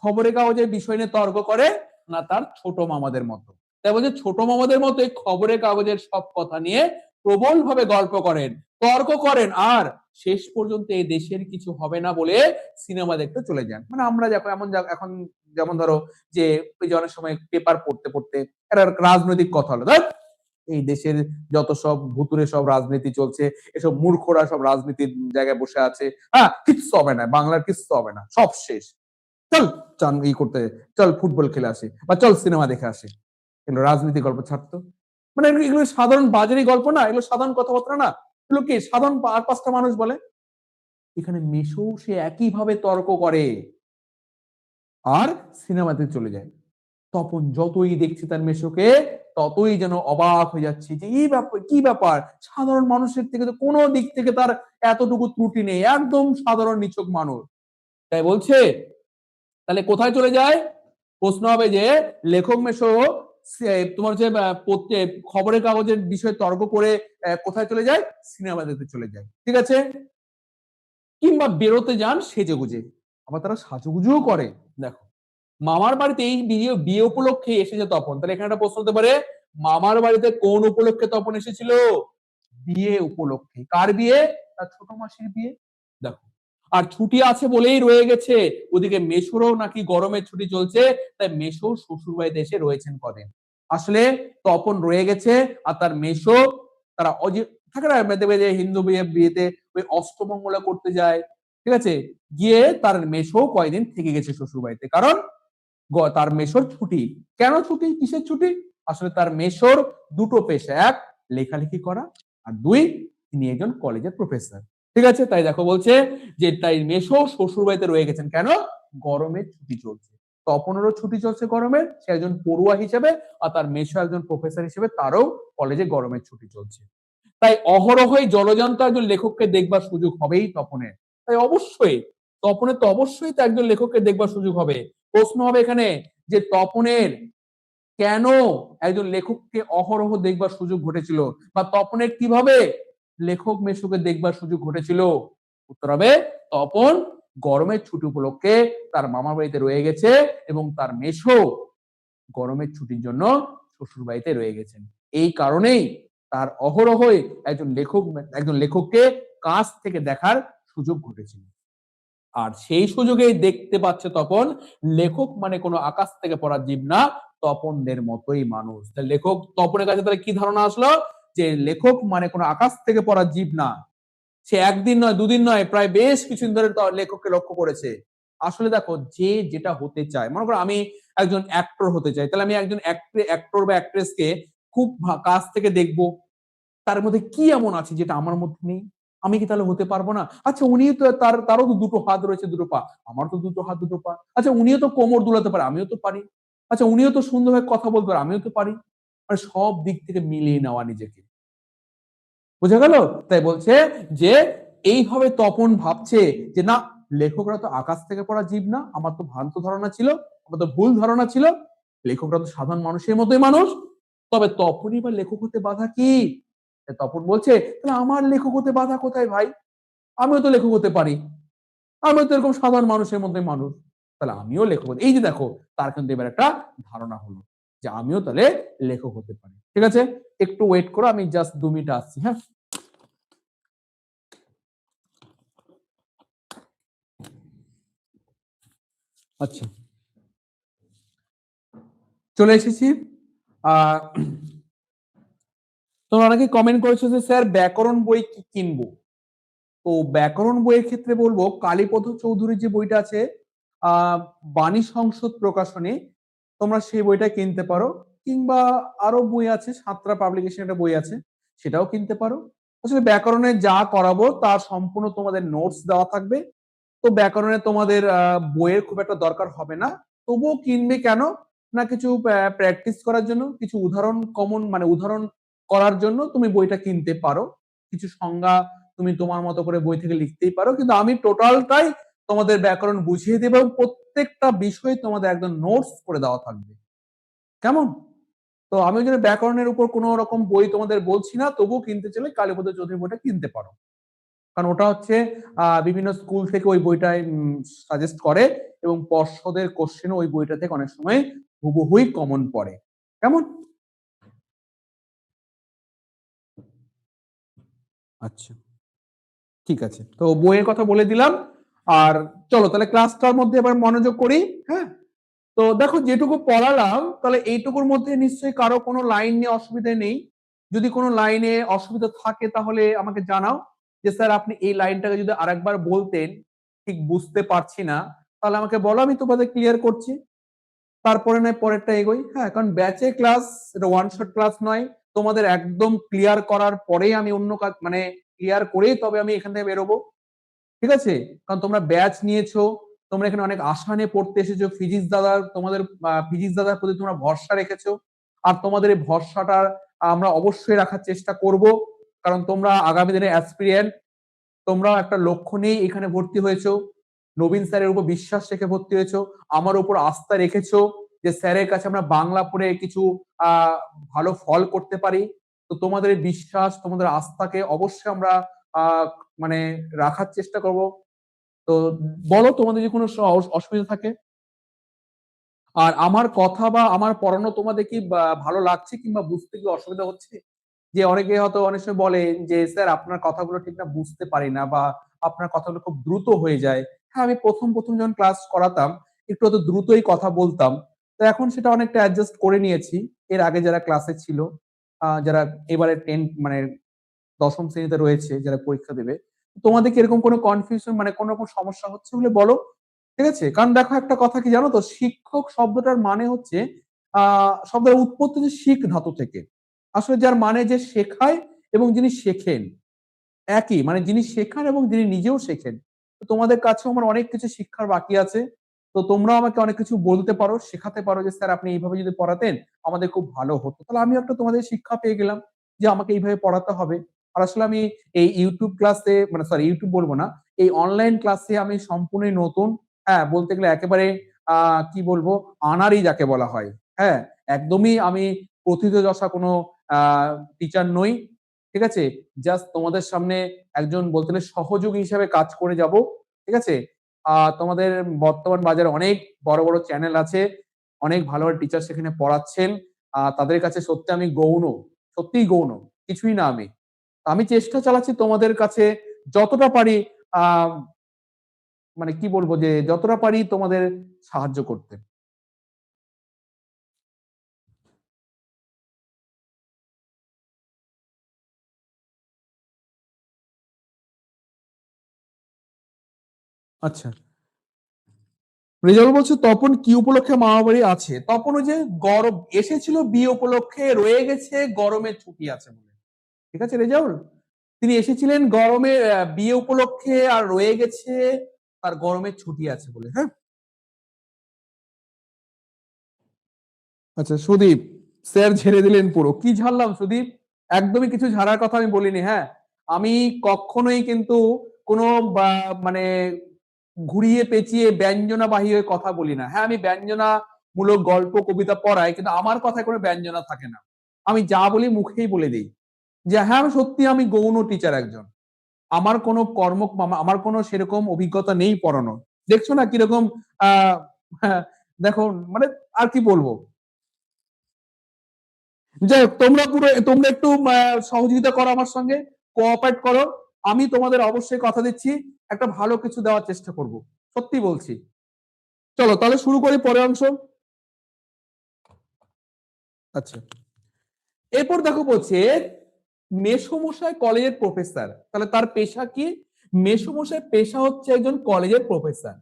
খবরের কাগজের বিষয় নিয়ে তর্ক করে? না, তার ছোট মামাদের মতো। তাই বলছে ছোট মামাদের মতো খবরের কাগজের সব কথা নিয়ে প্রবল ভাবে গল্প করেন, তর্ক করেন, আর শেষ পর্যন্ত এই দেশের কিছু হবে না বলে সিনেমা দেখতে চলে যান। মানে আমরা যখন এখন যেমন ধরো যে ওই যে অনেক সময় পেপার পড়তে পড়তে একটা রাজনৈতিক কথা হলো, এই দেশের যত সব ভুতুরে সব রাজনীতি চলছে, এসব মূর্খরা সব রাজনীতির জায়গায় বসে আছে, হ্যাঁ কিচ্ছু হবে না, বাংলার কিচ্ছু হবে না, সব শেষ, চল চান ই করতে, চল ফুটবল খেলে আসে বা চল সিনেমা দেখে আসে। এগুলো রাজনীতি গল্প ছাড়তো, মানে এগুলো সাধারণ বাজারি গল্প না, এগুলো সাধারণ কথাবার্তা না, এগুলো কি সাধারণ আর ৫ টা মানুষ বলে। এখানে মেশো সে একই ভাবে তর্ক করে আর সিনেমাতে চলে যায়। তপন যতই দেখছে তার মেশোকে, ততই যেন অবাক হয়ে যাচ্ছে যে এই ব্যাপার, কি ব্যাপার, সাধারণ মানুষের থেকে তো কোনো দিক থেকে তার এতটুকু ত্রুটি নেই, একদম সাধারণ নিছক মানুষ। তাই বলছে, তাহলে কোথায় চলে যায়? প্রশ্ন হবে যে লেখক মেশো তোমার যে খবরের কাগজের বিষয়ে তর্ক করে কোথায় চলে যায়? সিনেমা দেখতে চলে যায়। ঠিক আছে? কিংবা বেরোতে যান সেজেগুজে। আবার তারা সাজুগুজুও করে। দেখো, মামার বাড়িতে এই বিয়ে বিয়ে উপলক্ষে এসেছে তপন। তাহলে এখানে একটা প্রশ্ন হতে পারে, মামার বাড়িতে কোন উপলক্ষে তপন এসেছিল? বিয়ে উপলক্ষে। কার বিয়ে? তার ছোট মাসির বিয়ে। দেখো, আর ছুটি আছে বলেই রয়ে গেছে। ওদিকে মেশোরও নাকি গরমের ছুটি চলছে, তাই মেশো শ্বশুর বাড়িতে এসে রয়েছেন কদিন। আসলে তপন রয়ে গেছে আর তার মেশো, তারা থাকে না দেখবে যে হিন্দু বিয়েতে ওই অষ্টমঙ্গলা করতে যায়, ঠিক আছে, গিয়ে তার মেশো কয়দিন থেকে গেছে শ্বশুর বাড়িতে, কারণ তার মেশোর ছুটি। কেন ছুটি, কিসের ছুটি? আসলে তার মেশোর দুটো পেশা, এক লেখালেখি করা, আর দুই তিনি একজন কলেজের প্রফেসর। ঠিক আছে? তাই দেখো বলছে যে তাই মেশো শ্বশুর বাড়িতে রয়ে গেছেন, কেন? গরমের ছুটি চলছে। তপনেরও ছুটি চলছে গরমের, সে একজন পড়ুয়া হিসেবে, আর তার মেশো একজন প্রফেসর হিসেবে, তারও কলেজে গরমের ছুটি চলছে। তাই অহরহই জলজান্ত একজন লেখককে দেখবার সুযোগ হবেই তপনের। তাই অবশ্যই তপনের তো অবশ্যই তো একজন লেখককে দেখবার সুযোগ হবে। প্রশ্ন হবে এখানে যে তপনের কেন একজন লেখককে অহরহ দেখবার সুযোগ ঘটেছিল, বা তপনের কিভাবে লেখক মেশোকে দেখবার সুযোগ ঘটেছিল? উত্তর হবে তপন গরমের ছুটি উপলক্ষে তার মামার বাড়িতে রয়ে গেছে এবং তার মেশো গরমের ছুটির জন্য শ্বশুর বাড়িতে রয়ে গেছেন। এই কারণেই তার অহরহই একজন লেখককে কাছ থেকে দেখার সুযোগ ঘটেছিল। আর সেই সুযোগেই দেখতে পাচ্ছে তপন লেখক মানে কোনো আকাশ থেকে পড়া জীব না, তপনদের মতোই মানুষ। লেখক তপনের কাছে তাহলে কি ধারণা আসলো? যে লেখক মানে কোনো আকাশ থেকে পড়া জীব না। সে একদিন নয়, দুদিন নয়, প্রায় বেশ কিছুদিন ধরে লেখককে লক্ষ্য করেছে। আসলে দেখো, যে যেটা হতে চায়, মনে করো আমি একজন অ্যাক্টর হতে চাই, তাহলে আমি একজন অ্যাক্টর বা অ্যাক্ট্রেসকে খুব কাছ থেকে দেখবো, তার মধ্যে কি এমন আছে যেটা আমার মধ্যে নেই। আমি কি তাহলে হতে পারবো না? আচ্ছা, উনিও তো, তারও তো দুটো হাত রয়েছে, দুটো পা, আমার তো দুটো হাত দুটো পা। আচ্ছা, উনিও তো কোমর দুলাতে পারে, আমিও তো পারি। আচ্ছা, উনিও তো সুন্দরভাবে কথা বলতে পারে, আমিও তো পারি। মানে সব দিক থেকে মিলিয়ে নেওয়া নিজেকে। বুঝা গেল? তাই বলছে যে এইভাবে তপন ভাবছে যে না, লেখকরা তো আকাশ থেকে পড়া জীব না, আমার তো ভ্রান্ত ধারণা ছিল, আমার তো ভুল ধারণা ছিল, লেখকরা তো সাধারণ মানুষের মতোই মানুষ। তবে তপনই বা লেখক হতে বাধা কি? তপন বলছে, তাহলে আমার লেখক হতে বাধা কোথায় ভাই? আমিও তো লেখক হতে পারি, আমিও তো এরকম সাধারণ মানুষের মধ্যে মানুষ, তাহলে আমিও লেখক এই যে দেখো, তার কিন্তু এবার একটা ধারণা হলো যে আমিও তাহলে লেখক হতে পারি। ঠিক আছে, একটু ওয়েট করো, আমি জাস্ট 2 মিনিট আসছি। হ্যাঁ, আচ্ছা, চলে এসেছি। আহ তোমরা অনেকে কমেন্ট করেছো যে স্যার ব্যাকরণ বই কি কিনবো। তো ব্যাকরণ বইয়ের ক্ষেত্রে বলবো, কালীপদ চৌধুরীর যে বইটা আছে, আহ বাণী সংসদ প্রকাশনী, তোমরা সেই বইটা কিনতে পারো। কিংবা আরো বই আছে, সাঁতরা পাবলিকেশন একটা বই আছে, সেটাও কিনতে পারো। আসলে ব্যাকরণে যা করাবো তার সম্পূর্ণ তোমাদের নোটস দেওয়া থাকবে। তো ব্যাকরণে তোমাদের বইয়ের খুব একটা দরকার হবে না। তবুও কিনবে কেন না, কিছু প্র্যাকটিস করার জন্য, কিছু উদাহরণ কমন মানে উদাহরণ করার জন্য তুমি বইটা কিনতে পারো। কিছু সংজ্ঞা তুমি তোমার মতো করে বই থেকে লিখতেই পারো, কিন্তু আমি টোটালটাই তোমাদের ব্যাকরণ বুঝিয়ে দেবো এবং প্রত্যেকটা বিষয় তোমাদের একদম নোটস করে দেওয়া থাকবে। কেমন? তো আমি ওই জন্য ব্যাকরণের উপর কোনো রকম বই তোমাদের বলছি না, তবুও কিনতে চাইলে কালীপদ চৌধুরী বইটা কিনতে পারো। কারণ ওটা হচ্ছে বিভিন্ন স্কুল থেকে ওই বইটাই সাজেস্ট করে, এবং পর্ষদের কোশ্চেনও ওই বইটা থেকে অনেক সময় হুবহুই কমন পড়ে। কেমন? আচ্ছা, ঠিক আছে, তো বইয়ের কথা বলে দিলাম। আর চলো তাহলে ক্লাসটার মধ্যে এবার মনোযোগ করি। হ্যাঁ, তো দেখো যেটুকু পড়ালাম, তাহলে এইটুকুর মধ্যে নিশ্চয়ই কারো কোনো লাইন নিয়ে অসুবিধা নেই। যদি কোনো লাইনে অসুবিধা থাকে তাহলে আমাকে জানাও যে স্যার আপনি এই লাইনটাকে যদি আরেকবার বলতেন, ঠিক বুঝতে পারছি না, তাহলে আমাকে বলো, আমি তোমাদের ক্লিয়ার করছি। তারপরে নয় পরেরটা এগোই। হ্যাঁ, কারণ ব্যাচে ক্লাস, এটা ওয়ান শট ক্লাস নয়। তোমাদের একদম ক্লিয়ার করার পরেই আমি অন্য কাজ মানে ক্লিয়ার করেই তবে আমি এখান থেকে বেরোবো। ঠিক আছে, কারণ তোমরা ব্যাচ নিয়েছো, তোমরা এখানে অনেক আশা নিয়ে পড়তে এসেছো, ফিজিক্স দাদার তোমাদের ফিজিক্স দাদার প্রতি তোমরা ভরসা রেখেছো। আর তোমাদের এই ভরসাটা আমরা অবশ্যই রাখার চেষ্টা করব, কারণ তোমরা আগামী দিনে অ্যাসপিরিয়েন্ট, তোমরাও একটা লক্ষ্য নিয়ে এখানে ভর্তি হয়েছো, নবীন স্যারের উপর বিশ্বাস রেখে ভর্তি হয়েছো, আমার উপর আস্থা রেখেছো যে স্যারের কাছে আমরা বাংলা পড়ে কিছু আহ ভালো ফল করতে পারি। তো তোমাদের এই বিশ্বাস, তোমাদের আস্থাকে অবশ্যই আমরা আহ মানে রাখার চেষ্টা করব। তো বলো তোমাদের যদি কোনো অসুবিধা থাকে। আর আমার কথা বা আমার পড়ানো তোমাদের কি ভালো লাগছে কিংবা বুঝতে কি অসুবিধা হচ্ছে? যে অনেকে হয়তো অনেক সময় বলে যে স্যার আপনার কথাগুলো ঠিক না বুঝতে পারি না, বা আপনার কথাগুলো খুব দ্রুত হয়ে যায়। হ্যাঁ, আমি প্রথম প্রথম যখন ক্লাস করাতাম একটু হয়তো দ্রুতই কথা বলতাম। তো এখন সেটা অনেকটা অ্যাডজাস্ট করে নিয়েছি। এর আগে যারা ক্লাসে ছিল, যারা এবারে 10 মানে দশম শ্রেণীতে রয়েছে, যারা পরীক্ষা দেবে, তোমাদের কি এরকম কোনো কনফিউশন মানে কোনো রকম সমস্যা হচ্ছে বলে বলো। ঠিক আছে, কারণ দেখো একটা কথা কি জানো তো, শিক্ষক শব্দটার মানে হচ্ছে শব্দের উৎপত্তি হচ্ছে শিখ ধাতু থেকে। আসলে যার মানে যে শেখায় এবং যিনি শেখেন, একই মানে যিনি শেখান এবং যিনি নিজেও শেখেন। তো তোমাদের কাছেও আমার অনেক কিছু শিক্ষার বাকি আছে। তো তোমরাও আমাকে অনেক কিছু বলতে পারো, শেখাতে পারো যে স্যার আপনি এইভাবে যদি পড়াতেন আমাদের খুব ভালো হতো, তাহলে আমি একটা তোমাদের শিক্ষা পেয়ে গেলাম যে আমাকে এইভাবে পড়াতে হবে। আর আসলে আমি এই ইউটিউব ক্লাসে মানে সরি ইউটিউব বলবো না, এই অনলাইন ক্লাসে আমি সম্পূর্ণই নতুন। হ্যাঁ, বলতে গেলে একেবারে কি বলবো, আনারই যাকে বলা হয়। হ্যাঁ, একদমই আমি প্রথিতযশা কোনো টিচার নই। ঠিক আছে, জাস্ট তোমাদের সামনে একজন বলতে গেলে সহযোগী হিসেবে কাজ করে যাব। ঠিক আছে, তোমাদের বর্তমান বাজারে অনেক বড় বড় চ্যানেল আছে, অনেক ভালো ভালো টিচার সেখানে পড়াচ্ছেন। তাদের কাছে সত্যি আমি গৌণ, সত্যিই গৌণ, কিছুই না আমি। আমি চেষ্টা চালাচ্ছি তোমাদের কাছে যতটা পারি, আহ মানে কি বলবো, যে যতটা পারি তোমাদের সাহায্য করতে। আচ্ছা, রেজাল্ট বলছে তপন কি উপলক্ষে মামা বাড়ি আছে? তপন ওই যে গরম এসেছিল বিয়ে উপলক্ষে, রয়ে গেছে গরমের ছুটি আছে বলে। ঠিক আছে রেজাউল, তিনি এসেছিলেন গরমে বিয়ে উপলক্ষে, আর রয়ে গেছে তার গরমের ছুটি আছে বলে। হ্যাঁ, আচ্ছা সুদীপ, স্যার ঝেড়ে দিলেন পুরো। কি ঝাড়লাম সুদীপ? একদমই কিছু ঝাড়ার কথা আমি বলিনি। হ্যাঁ, আমি কখনোই কিন্তু কোনো মানে ঘুরিয়ে পেঁচিয়ে ব্যঞ্জনা বাহী হয়ে কথা বলি না। হ্যাঁ, আমি ব্যঞ্জনা মূলক গল্প কবিতা পড়াই, কিন্তু আমার কথায় কোনো ব্যঞ্জনা থাকে না। আমি যা বলি মুখেই বলে দিই যে হ্যাঁ আমি সত্যি আমি গৌণ টিচার একজন। আমার কোনো আমার কোনো সেরকম অভিজ্ঞতা নেই পড়ানো। দেখছো না কিরকম আহ হ্যাঁ, দেখো মানে আর কি বলবো। যাই হোক, তোমরা একটু সহযোগিতা করো আমার সঙ্গে, কোঅপারেট করো। আমি তোমাদের অবশ্যই কথা দিচ্ছি একটা ভালো কিছু দেওয়ার চেষ্টা করব, সত্যি বলছি। চলো তাহলে শুরু করি পরের অংশ। আচ্ছা, এরপর দেখো বলছে মেসোমশাই কলেজের প্রফেসর, তাহলে তার পেশা কি? মেসোমশাই পেশা হচ্ছে একজন কলেজের প্রফেসর।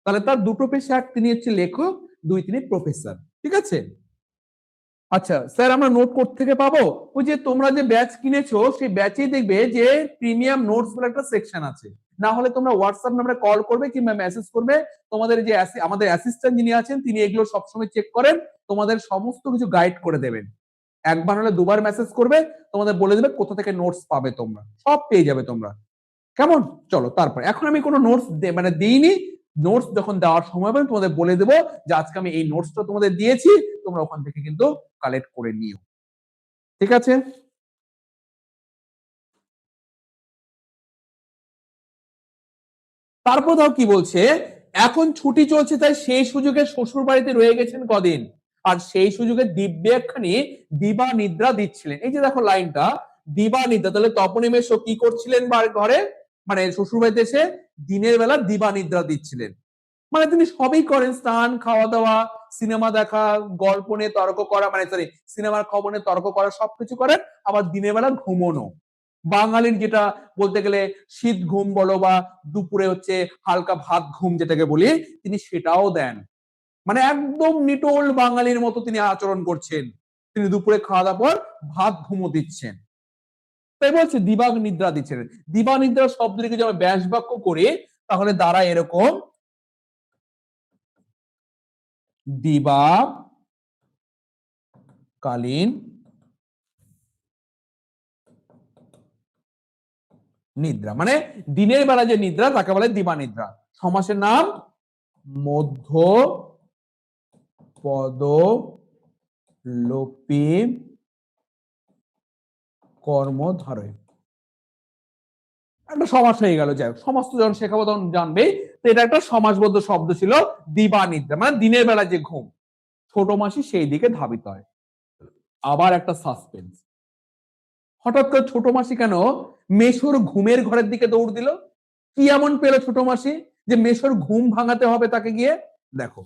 তাহলে তার দুটো পেশা, এক তিনি হচ্ছে লেখক, দুই তিনি প্রফেসর। ঠিক আছে। আচ্ছা স্যার, আমরা নোট কোথা থেকে পাবো? ওই যে তোমরা যে ব্যাচ কিনেছো সেই ব্যাচেই দেখবে যে প্রিমিয়াম নোটস বলে একটা সেকশন আছে। না হলে তোমরা হোয়াটসঅ্যাপ নাম্বারে কল করবে কিংবা মেসেজ করবে। তোমাদের যে আমাদের অ্যাসিস্ট্যান্ট যিনি আছেন তিনি এগুলো সবসময় চেক করেন, তোমাদের সমস্ত কিছু গাইড করে দেবেন। একবার হলে দুবার মেসেজ করবে, তোমাদের বলে দেবে কোথা থেকে নোটস পাবে, তোমরা সব পেয়ে যাবে তোমরা। কেমন? চলো তারপর, এখন আমি কোনো নোটস মানে দিইনি। নোটস যখন দেওয়ার সময় হবে তোমাদের বলে দেবো যে আজকে আমি এই নোটসটা তোমাদের দিয়েছি, তোমরা ওখান থেকে কিন্তু কালেক্ট করে নিও। ঠিক আছে। তারপর দাও কি বলছে, এখন ছুটি চলছে তাই সেই সুযোগে শ্বশুর বাড়িতে রয়ে গেছেন কদিন, আর সেই সুযোগে দিব্যে একখানি দিবা নিদ্রা দিচ্ছিলেন। এই যে দেখো লাইনটা, দিবা নিদ্রা, তাহলে তপনী মেশো কি করছিলেন ঘরে, মানে শ্বশুর বাড়িতে এসে দিনের বেলা দিবা নিদ্রা দিচ্ছিলেন। মানে তিনি সবই করেন, স্নান, খাওয়া দাওয়া, সিনেমা দেখা, গল্প নিয়ে তর্ক করা, মানে সরি সিনেমার খবর নিয়ে তর্ক করা, সবকিছু করেন। আবার দিনের বেলা ঘুমোনো, বাঙালির যেটা বলতে গেলে শীত ঘুম বলো বা দুপুরে হচ্ছে হালকা ভাত ঘুম যেটাকে বলি, তিনি সেটাও দেন। মানে একদম নিটোল বাঙালির মতো তিনি আচরণ করছেন। তিনি দুপুরে খাওয়া দাওয়ার পর ভাত ঘুমো দিচ্ছেন। তাই বলছে দিবা নিদ্রা দিচ্ছেন। দিবা নিদ্রা শব্দটিকে যদি আমরা ব্যাস বাক্য করি তাহলে দ্বারা এরকম, দিবা কালীন নিদ্রা, মানে দিনের বেলা যে নিদ্রা তাকে বলে দিবা নিদ্রা। সমাসের নাম মধ্য পদ লোপী কর্মধারয়, একটা সমাস হয়ে গেল। যাই হোক, সমস্ত যখন শেখাবো তখন জানবে। তো এটা একটা সমাসবদ্ধ শব্দ ছিল, দিবা নিদ্রা মানে দিনের বেলা যে ঘুম। ছোট মাসি সেই দিকে ধাবিত হয়। আবার একটা সাসপেন্স, হঠাৎ করে ছোট মাসি কেন মেশোর ঘুমের ঘরের দিকে দৌড় দিল? কি এমন পেল ছোট মাসি যে মেশোর ঘুম ভাঙাতে হবে তাকে গিয়ে? দেখো,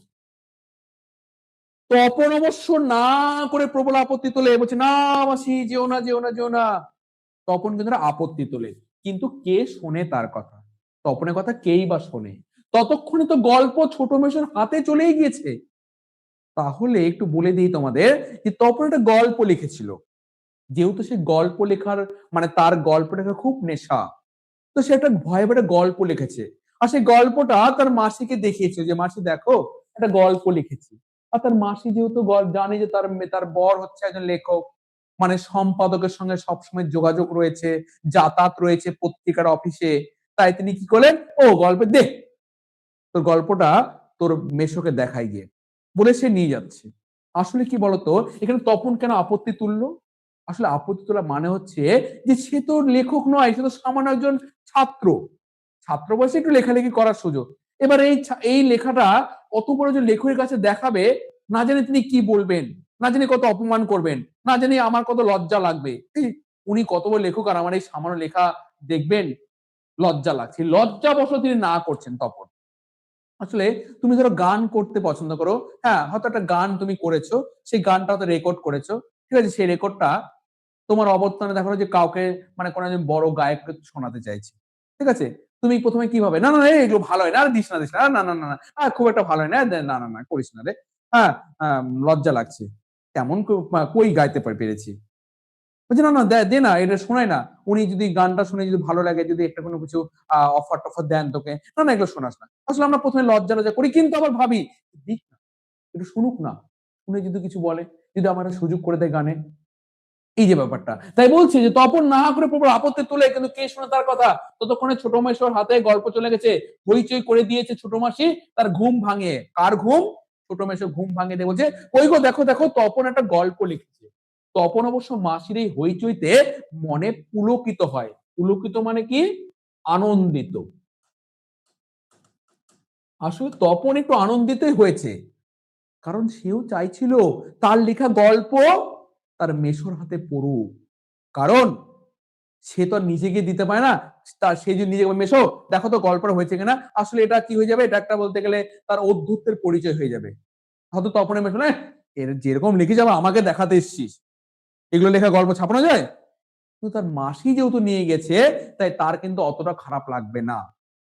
তপন অবশ্য না করে প্রবল আপত্তি তোলে, বলছে না মাসি যেও না যেও না যেও না। তপন কিন্তু আপত্তি তোলে, কিন্তু কে শোনে তার কথা? তপনের কথা কেই বা শোনে? ততক্ষণে তো গল্প ছোট মেশোর হাতে চলেই গিয়েছে। তাহলে একটু বলে দিই তোমাদের যে তপন একটা গল্প লিখেছিল। যেহেতু সে গল্প লেখার মানে তার গল্প লেখার খুব নেশা, তো সে একটা ভয়ে ভয়ে গল্প লিখেছে। আর সেই গল্পটা তার মাসিকে দেখিয়েছে যে মাসি দেখো একটা গল্প লিখেছি। আর তার মাসি যেহেতু জানে যে তার তার বর হচ্ছে একজন লেখক, মানে সম্পাদকের সঙ্গে সবসময় যোগাযোগ রয়েছে, যাতায়াত রয়েছে পত্রিকার অফিসে, তাই তিনি কি করলেন, ও গল্পে দে তোর গল্পটা তোর মেশোকে দেখাই গিয়ে, বলে সে নিয়ে যাচ্ছে। আসলে কি বলতো এখানে তপন কেন আপত্তি তুললো? আসলে আপত্তি তোলা মানে হচ্ছে যে সে তো লেখক নয়, সে তো সামান্য একজন ছাত্র। ছাত্র বয়সে একটু লেখালেখি করার সুযোগ। এবার এই লেখাটা অত বড় যে লেখকের কাছে দেখাবে, না জানি তিনি কি বলবেন, না জানি কত অপমান করবেন, না জানি আমার কত লজ্জা লাগবে। উনি কত বড় লেখক আর আমার এই সামান্য লেখা দেখবেন, লজ্জা লাগছে। লজ্জা বশত তিনি না করছেন তপন। আসলে তুমি ধরো গান করতে পছন্দ করো, হ্যাঁ হয়তো একটা গান তুমি করেছো, সেই গানটা হয়তো রেকর্ড করেছো। ঠিক আছে, সেই রেকর্ডটা তোমার অবর্তমানে দেখো যে কাউকে মানে কোনো একজন বড় গায়ককে শোনাতে চাইছে। ঠিক আছে, তুমি প্রথমে কি ভাবে, না না এগুলো ভালো হয় না, আর দিস না দিস না, না না না না খুব একটা ভালো হয় না, না না না করিস না রে, হ্যাঁ লজ্জা লাগছে, তেমন কই গাইতে পেরেছি। বলছে না না দে না, এটা শোনায় না, উনি যদি গানটা শুনে যদি ভালো লাগে, যদি একটা কোনো কিছু অফার টফার দেন তোকে, না না এগুলো শোনাস না। আসলে আমরা প্রথমে লজ্জা লজ্জা করি, কিন্তু আবার ভাবি দিক না, একটু শুনুক না, শুনে যদি কিছু বলে, যদি আমার সুযোগ করে দেয় গানে, এই যে ব্যাপারটা। তাই বলছি যে তপন না করে প্রবল আপত্তি তুলে, কিন্তু কে শুনে তার কথা, ততক্ষণে ছোট মাসির হাতে গল্প চলে গেছে, হইচই করে দিয়েছে ছোট মাসি, তার ঘুম ভাঙে। কার ঘুম? ছোট মেশো ঘুম ভাঙে দিয়ে বলছে, ওই গো দেখো দেখো তপন একটা গল্প লিখেছে। তপন অবশ্য মাসির এই হইচইতে মনে পুলকিত হয়। পুলকিত মানে কি? আনন্দিত। আসলে তপন একটু আনন্দিতই হয়েছে, কারণ সেও চাইছিল তার লেখা গল্প তার মেশোর হাতে পড়ুক। কারণ সে তো নিজে গিয়ে দিতে পারে না, তার সে যদি নিজে মেশো দেখো তো গল্পটা হয়েছে কিনা, আসলে এটা কি হয়ে যাবে, এটা একটা বলতে গেলে তার অদ্ভুতের পরিচয় হয়ে যাবে। হয়তো তপনের মেশো না, এর যেরকম লিখে যাবে আমাকে দেখাতে এসছিস, এগুলো লেখা গল্প ছাপানো যায়? কিন্তু তার মাসি যেহেতু নিয়ে গেছে, তাই তার কিন্তু অতটা খারাপ লাগবে না।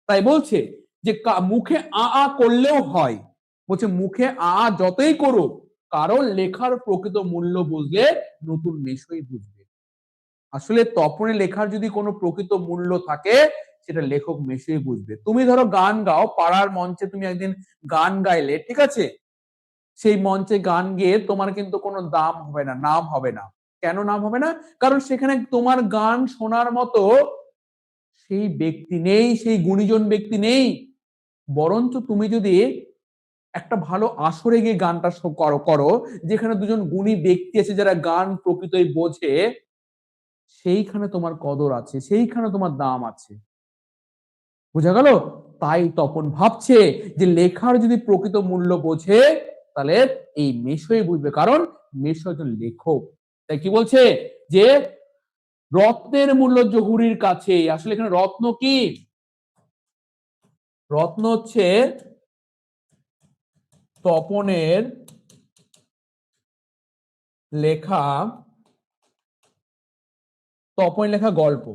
তাই বলছে যে মুখে আ করলেও হয়, বলছে মুখে যতই করুক, কারণ লেখার প্রকৃত মূল্য বুঝলে নতুন মেশোই বুঝবে। আসলে তপনের লেখার যদি কোনো প্রকৃত মূল্য থাকে, সেটা লেখক মেশোই বুঝবে। তুমি ধরো গান গাও, পাড়ার মঞ্চে তুমি একদিন গান গাইলে, ঠিক আছে, সেই মঞ্চে গান গেয়ে তোমার কিন্তু কোনো দাম হবে না, নাম হবে না। কেন নাম হবে না? কারণ সেখানে তোমার গান শোনার মতো সেই ব্যক্তি নেই, সেই গুণীজন ব্যক্তি নেই। বরঞ্চ তুমি যদি একটা ভালো আসরে গিয়ে গানটা করো, যেখানে দুজন গুণী ব্যক্তি আছে যারা গান প্রকৃতই বোঝে, সেইখানে তোমার কদর আছে, সেইখানে তোমার দাম আছে। বোঝা গেল? তাই তপন ভাবছে যে লেখার যদি প্রকৃত মূল্য বোঝে, তাহলে এই মেশোই বুঝবে, কারণ মেশো একজন লেখক। তাই কি বলছে যে রত্নের মূল্য জহুরির কাছে। আসলে এখানে রত্ন কি? রত্ন হচ্ছে তপনের লেখা, তপনের লেখা গল্প।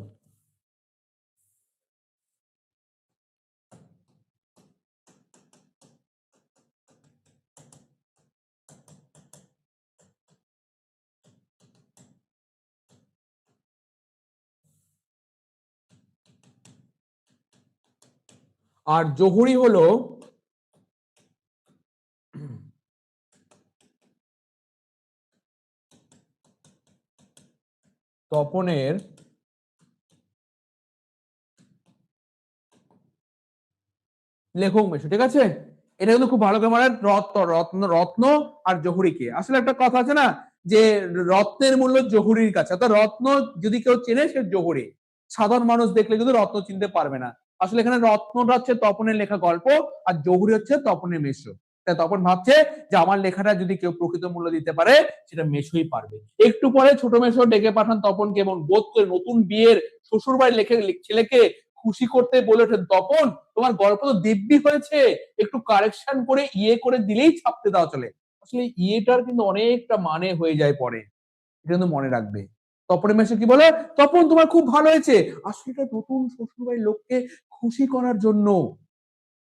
আর জহুরি হলো তপনের লেখক মেশো, ঠিক আছে? এটা কিন্তু খুব ভালো করে মানে রত্ন রত্ন আর জহুরিকে। আসলে একটা কথা আছে না যে রত্নের মূল্য জহুরির কাছে, অর্থাৎ রত্ন যদি কেউ চেনে সে জহুরি, সাধারণ মানুষ দেখলে কিন্তু রত্ন চিনতে পারবে না। আসলে এখানে রত্নটা হচ্ছে তপনের লেখা গল্প, আর জহুরি হচ্ছে তপনের মেশো। তাই তপন ভাবছে যে আমার লেখাটা যদি কেউ প্রকৃত মূল্য দিতে পারে, সেটা মেশোই পারবে। একটু পরে ছোট মেশো ডেকে পাঠান তপনকে, এবং বোধ করে নতুন বিয়ের শ্বশুর বাড়ির ছেলেকে খুশি করতে বলে ওঠেন, তপন তোমার গল্প তো দিব্যি হয়েছে, একটু কারেকশন করে করে দিলেই ছাপতে দেওয়া চলে। আসলে ইয়েটার কিন্তু অনেকটা মানে হয়ে যায় পরে, এটা কিন্তু মনে রাখবে। তপনের মেশো কি বলে, তপন তোমার খুব ভালো হয়েছে, আসলে এটা নতুন শ্বশুরবাড়ির লোককে খুশি করার জন্য।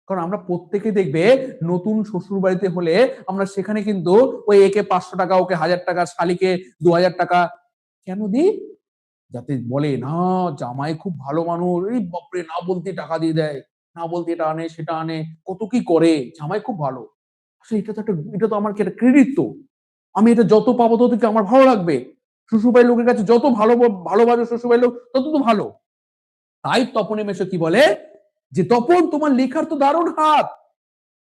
কারণ আমরা প্রত্যেকে দেখবে নতুন শ্বশুর বাড়িতে হলে আমরা সেখানে কিন্তু ওই একে 500 টাকা, ওকে 1000 টাকা, শালিকে 2000 টাকা কেন দিই? যাতে বলে না জামাই খুব ভালো মানুষ, এই বাপরে না বলতে টাকা দিয়ে দেয়, না বলতে এটা আনে সেটা আনে, কত কি করে, জামাই খুব ভালো। আসলে এটা তো একটা, এটা তো আমার একটা ক্রেডিট, তো আমি এটা যত পাবো তত কি আমার ভালো লাগবে। শ্বশুরবাড়ির লোকের কাছে যত ভালোবাসো শ্বশুরবাড়ির লোক তত তো ভালো। তাই তপনে মেশো কি বলে যে তপন তোমার লেখার তো দারুণ হাত,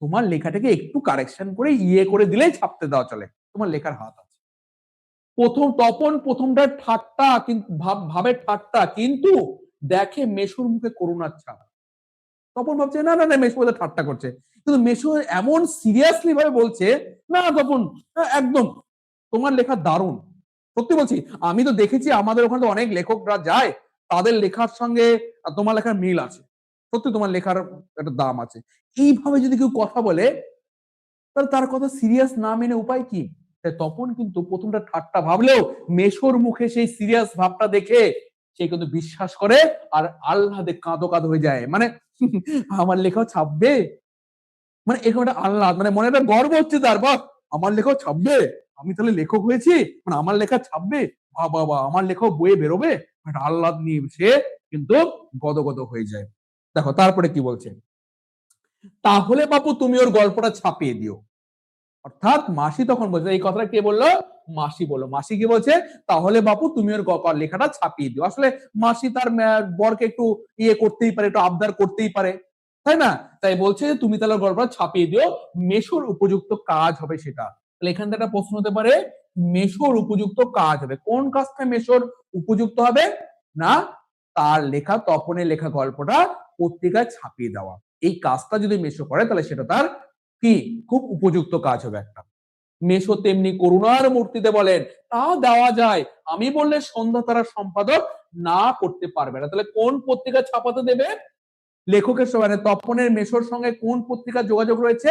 তোমার লেখাটাকে একটু কারেকশন করে করে দিলেই ছাপতে দেওয়া চলে, তোমার লেখার হাত আছে। তপন প্রথমটা ঠাট্টা, কিন্তু ভাবে ঠাট্টা, কিন্তু দেখে মেশোর মুখে করুণার ছাপ। তপন ভাবছে না না না মেশো বোধহয় ঠাট্টা করছে, কিন্তু মেশো এমন সিরিয়াসলি ভাবে বলছে, না তপন একদম তোমার লেখা দারুণ। সত্যি বলছি, আমি তো দেখেছি আমাদের ওখানে তো অনেক লেখকরা যায়, তাদের লেখার সঙ্গে তোমার লেখার মিল আছে, সত্যি তোমার লেখার একটা দাম আছে। এইভাবে যদি কেউ কথা বলে, তাহলে তার কথা সিরিয়াস না মেনে উপায় কি? তপন কিন্তু প্রথমটা ঠাট্টা ভাবলেও মেশোর মুখে সেই সিরিয়াস ভাবটা দেখে সে কিন্তু বিশ্বাস করে আর আহ্লাদে কাঁদো কাঁদো হয়ে যায়, মানে আমার লেখাও ছাপবে, মানে এরকম একটা আহ্লাদ, মানে মনে একটা গর্ব হচ্ছে তার, বাহ আমার লেখাও ছাপবে, আমি তাহলে লেখক হয়েছি, মানে আমার লেখা ছাপবে, বাবা বাবা আমার লেখাও বইয়ে বেরোবে, একটা আহ্লাদ নিয়ে সে কিন্তু গদগদ হয়ে যায়। দেখো তারপরে কি বলছে, তাহলে বাপু তুমি ওর গল্পটা ছাপিয়ে দিও। অর্থাৎ মাসি তখন বলছে, এই কথাটা কে বললো, মাসি বললো। মাসি কি বলছে, তাহলে বাপু তুমি ওর লেখাটা ছাপিয়ে দিও। আসলে মাসি তার বরকে একটু ইয়ে করতেই পারে, একটু আবদার করতেই পারে, তাই না? তাই বলছে যে তুমি তাহলে গল্পটা ছাপিয়ে দিও, মেশোর উপযুক্ত কাজ হবে সেটা। তাহলে এখান থেকে একটা প্রশ্ন হতে পারে, মেশোর উপযুক্ত কাজ হবে, কোন কাজটা মেশোর উপযুক্ত হবে না, তার লেখা তপনের লেখা গল্পটা পত্রিকায় ছাপিয়ে দেওয়া। এই কাজটা যদি মেশো করে তাহলে সেটা তার কি খুব উপযুক্ত কাজ হবে একটা। মেশো তেমনি করুণার মূর্তিতে বলেন, তা দেওয়া যায়, আমি বললে সন্ধ্যা তারা সম্পাদক না করতে পারবে না। তাহলে কোন পত্রিকা ছাপাতে দেবে, লেখকের সঙ্গে, মানে তপনের মেশোর সঙ্গে কোন পত্রিকা যোগাযোগ রয়েছে,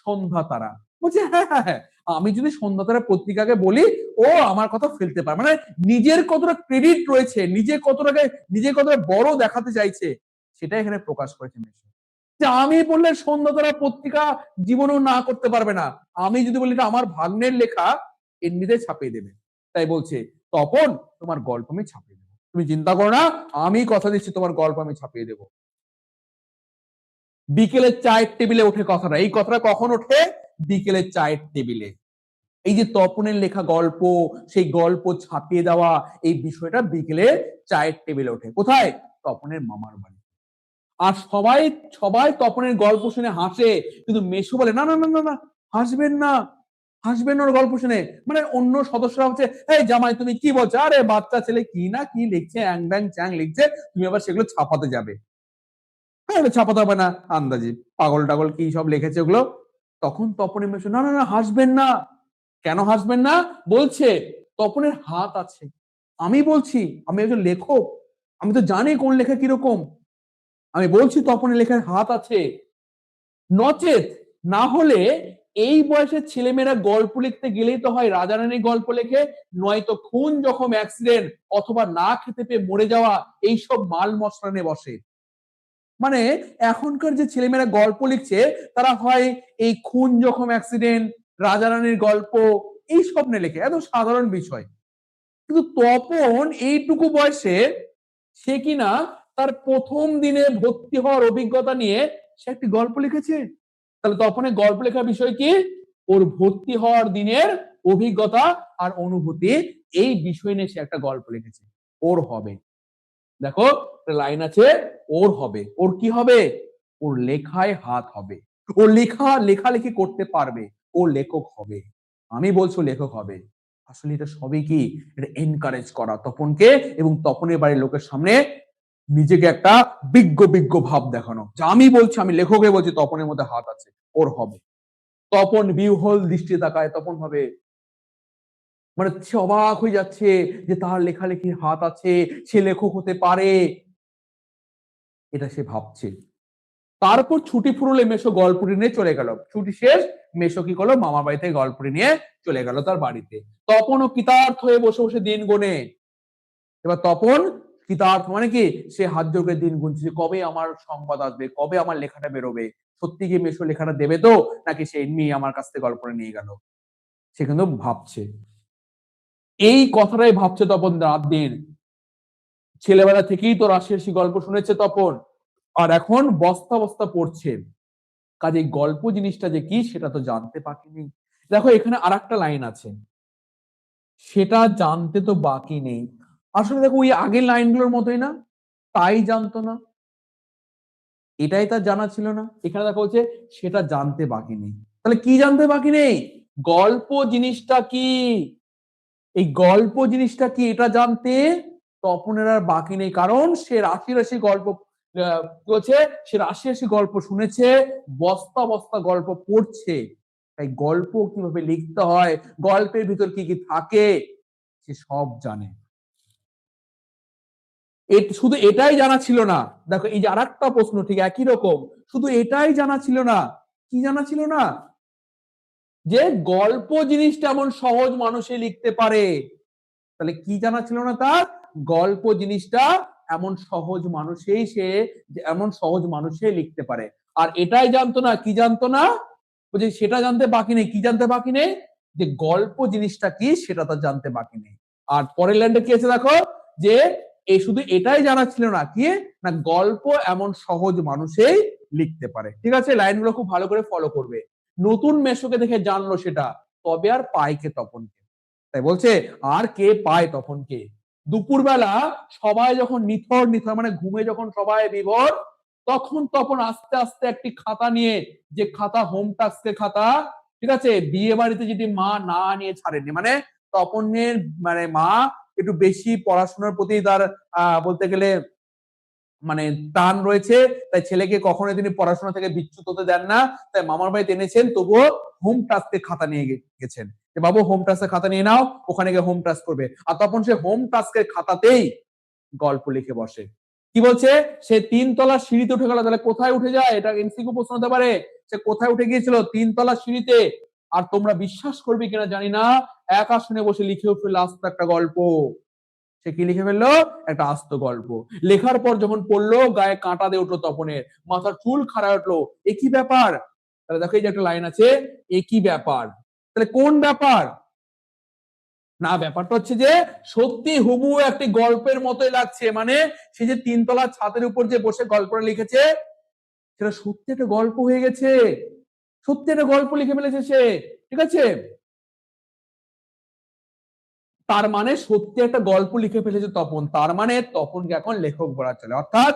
সন্ধ্যা তারা। বলছে হ্যাঁ হ্যাঁ হ্যাঁ, আমি যদি সন্ধ্যা তারা পত্রিকাকে বলি, ও আমার কথা ফেলতে পারে, মানে নিজের কতটা ক্রেডিট রয়েছে, নিজে কতটা বড় দেখাতে চাইছে, সেটা এখানে প্রকাশ করেছে মেশো। যে আমি বললে সন্ধ্যা তারা পত্রিকা জীবনেও না করতে পারবে না, আমি যদি বলি এটা আমার ভাগ্নের লেখা, এমনিতে ছাপিয়ে দেবে। তাই বলছে তপন তোমার গল্প আমি ছাপিয়ে দেবো, তুমি চিন্তা করো না, আমি কথা দিচ্ছি তোমার গল্প আমি ছাপিয়ে দেবো। বিকেলের চায়ের টেবিলে ওঠে কথাটা, এই কথাটা কখন ওঠে, বিকেলের চায়ের টেবিলে। এই যে তপনের লেখা গল্প, সেই গল্প ছাপিয়ে দেওয়া, এই বিষয়টা বিকেলে চায়ের টেবিলে ওঠে, কোথায়, তপনের মামার বাড়ি। আর সবাই সবাই তপনের গল্প শুনে হাসে, কিন্তু মেশো বলে না না না না না, হাসবেন না, হাসবেন ওর গল্প শুনে, মানে অন্য সদস্যরা হচ্ছে, এই জামাই তুমি কি বলছো, আরে বাচ্চা ছেলে কি না কি লিখছে, অ্যাং ব্যাং চ্যাং লিখছে, তুমি আবার সেগুলো ছাপাতে যাবে, হ্যাঁ ছাপাতে হবে না, আন্দাজি পাগল টাগল কি সব লিখেছে ওগুলো। তখন তপনের মেশো না না না হাসবেন না, কেন হাসবেন না, বলছে তপনের হাত আছে, আমি বলছি আমি একজন লেখক, আমি তো জানি কোন লেখা কিরকম, আমি বলছি তপনের লেখার হাত আছে, নচেত না হলে এই বয়সের ছেলেমেয়েরা গল্প লিখতে গেলেই তো হয় রাজা রানীর গল্প লেখে, নয়তো খুন জখম অ্যাক্সিডেন্ট অথবা না খেতে পেয়ে মরে যাওয়া এইসব মাল মশলা নিয়ে বসে। মানে এখনকার যে ছেলেমেয়েরা গল্প লিখছে তারা হয় এই খুন জখম অ্যাক্সিডেন্ট, রাজা রানীর গল্প, এই সব নিয়ে লেখে, এত সাধারণ বিষয়। কিন্তু তপন এইটুকু বয়সে সে কিনা তার প্রথম দিনে ভর্তি হওয়ার অভিজ্ঞতা নিয়ে সে একটি গল্প লিখেছে। তাহলে তপনের গল্প লেখার বিষয় কি, ওর ভর্তি হওয়ার দিনের অভিজ্ঞতা আর অনুভূতি, এই বিষয় নিয়ে সে একটা গল্প লিখেছে, ওর হবে। দেখো লাইন আছে, ওর হবে, ওর কি হবে, ওর লেখায় হাত হবে, ও লেখালেখি করতে পারবে, ও লেখক হবে, আমি বলছি লেখক হবে। আসলে এটা সবই কি, এটা এনকারেজ করা তপনকে, এবং তপনের বাড়ির লোকের সামনে নিজেকে একটা বিজ্ঞ বিজ্ঞ ভাব দেখানো, যে আমি বলছি, আমি লেখকে বলছি তপনের মধ্যে হাত আছে, ওর হবে। তপন বিহ্বল দৃষ্টি তাকায়, তপন হবে, মানে সে অবাক হয়ে যাচ্ছে যে তার লেখালেখির হাত আছে, সে লেখক হতে পারে, এটা সে ভাবছে। তারপর ছুটি ফুরলে মেশো গল্পটি নিয়ে চলে গেল, ছুটি শেষ, মেশো কি করলো, মামার বাড়ি থেকে গল্পটি নিয়ে চলে গেল তার বাড়িতে। তপনও কৃতার্থ হয়ে বসে বসে দিন গোনে। এবার তপন কৃতার্থ মানে কি, সে হাত জোর করে দিন গুনছে, কবে আমার সংবাদ আসবে, কবে আমার লেখাটা বেরোবে, সত্যি কি মেশো লেখাটা দেবে তো, নাকি সে এমনি আমার কাছ থেকে গল্পটা নিয়ে গেল, সে কিন্তু ভাবছে, এই কথাটাই ভাবছে তপন রাত দিন। ছেলেবেলা থেকেই তো রাশি রাশি গল্প শুনেছে তপন, আর এখন বস্তা বস্তা পড়ছে, কাজে গল্প জিনিসটা যে কি সেটা তো জানতে বাকি নেই। দেখো এখানে আর একটা লাইন আছে, সেটা জানতে তো বাকি নেই। আসলে দেখো ওই আগের লাইনগুলোর মতোই না, তাই জানতো না, এটাই তার জানা ছিল না। এখানে দেখো হচ্ছে সেটা জানতে বাকি নেই, তাহলে কি জানতে বাকি নেই, গল্প জিনিসটা কি, এই গল্প জিনিসটা কি এটা জানতে তপনের আর বাকি নেই, কারণ সে রাশি রাশি গল্প করেছে, সে রাশি রাশি গল্প শুনেছে, বস্তা বস্তা গল্প পড়ছে, তাই গল্প কিভাবে লিখতে হয়, গল্পের ভিতর কি কি থাকে, সে সব জানে। শুধু এটাই জানা ছিল না, দেখো এই যে আরেকটা প্রশ্ন ঠিক একই রকম, শুধু এটাই জানা ছিল না, কি জানা ছিল না, যে গল্প জিনিসটা এমন সহজ মানুষে লিখতে পারে। তাহলে কি জানা ছিল না তার, গল্প জিনিসটা এমন সহজ মানুষেই লিখতে পারে। আর এটাই জানতো না, কি জানতো না, বলছে সেটা জানতে বাকি নেই। কি জানতে বাকি নেই? যে গল্প জিনিসটা কি সেটা তার জানতে বাকি নেই। আর পরের লাইনটা কি আছে দেখো, যে এই শুধু এটাই জানা ছিল না, কি না গল্প এমন সহজ মানুষেই লিখতে পারে। ঠিক আছে, লাইনগুলো খুব ভালো করে ফলো করবে। নতুন মেশোকে দেখে জানলো সেটা, তবে আর পায় কে তপনকে। তাই বলছে আর কে পায় তপনকে। দুপুরবেলা সবাই যখন নিথর মানে ঘুমে যখন সবাই বিভোর, তখন তপন আস্তে আস্তে একটি খাতা নিয়ে, যে খাতা হোম টাস্কের খাতা, ঠিক আছে, বিয়ে বাড়িতে যেটি মা না নিয়ে ছাড়েনি, মানে তপনের মানে মা একটু বেশি পড়াশোনার প্রতি তার বলতে গেলে মানে টান রয়েছে, তাই ছেলেকে কখনোই তিনি পড়াশোনা থেকে বিচ্যুত হতে দেন না। তাই মামার বাড়িতে এনেছেন, তবুও হোম টাস্কের খাতা নিয়ে গেছেন, যে বাবু হোম টাস্কের খাতা নিয়ে নাও, ওখানে গিয়ে হোম টাস্ক করবে। আর তখন সে হোম টাস্কের খাতাতেই গল্প লিখে বসে। কি বলছে, সে 3 তলার সিঁড়িতে উঠে গেল। তাহলে কোথায় উঠে যায়, এটা এমসিকিউ প্রশ্ন হতে পারে। সে কোথায় উঠে গিয়েছিল? 3 তলার সিঁড়িতে। আর তোমরা বিশ্বাস করবে কিনা জানি না, এক আসনে বসে লিখে ফেলল আস্ত একটা গল্প। সে কি লিখে ফেললো? একটা আস্ত গল্প। লেখার পর যখন পড়লো, গায়ে কাঁটা দিয়ে উঠলো তপনের, মাথার চুল খাড়া উঠলো। একই ব্যাপার। তাহলে দেখো এই যে একটা লাইন আছে, একই ব্যাপার। তাহলে কোন ব্যাপার? না, ব্যাপারটা হচ্ছে যে সত্যি হুবহু একটি গল্পের মতোই লাগছে। মানে সে যে 3 তলার ছাদের উপর যে বসে গল্পটা লিখেছে, সেটা সত্যি একটা গল্প হয়ে গেছে। সত্যি একটা গল্প লিখে ফেলেছে সে। ঠিক আছে, তার মানে সত্যি একটা গল্প লিখে ফেলেছে তপন। তার মানে তপনকে এখন লেখক বলা চলে। অর্থাৎ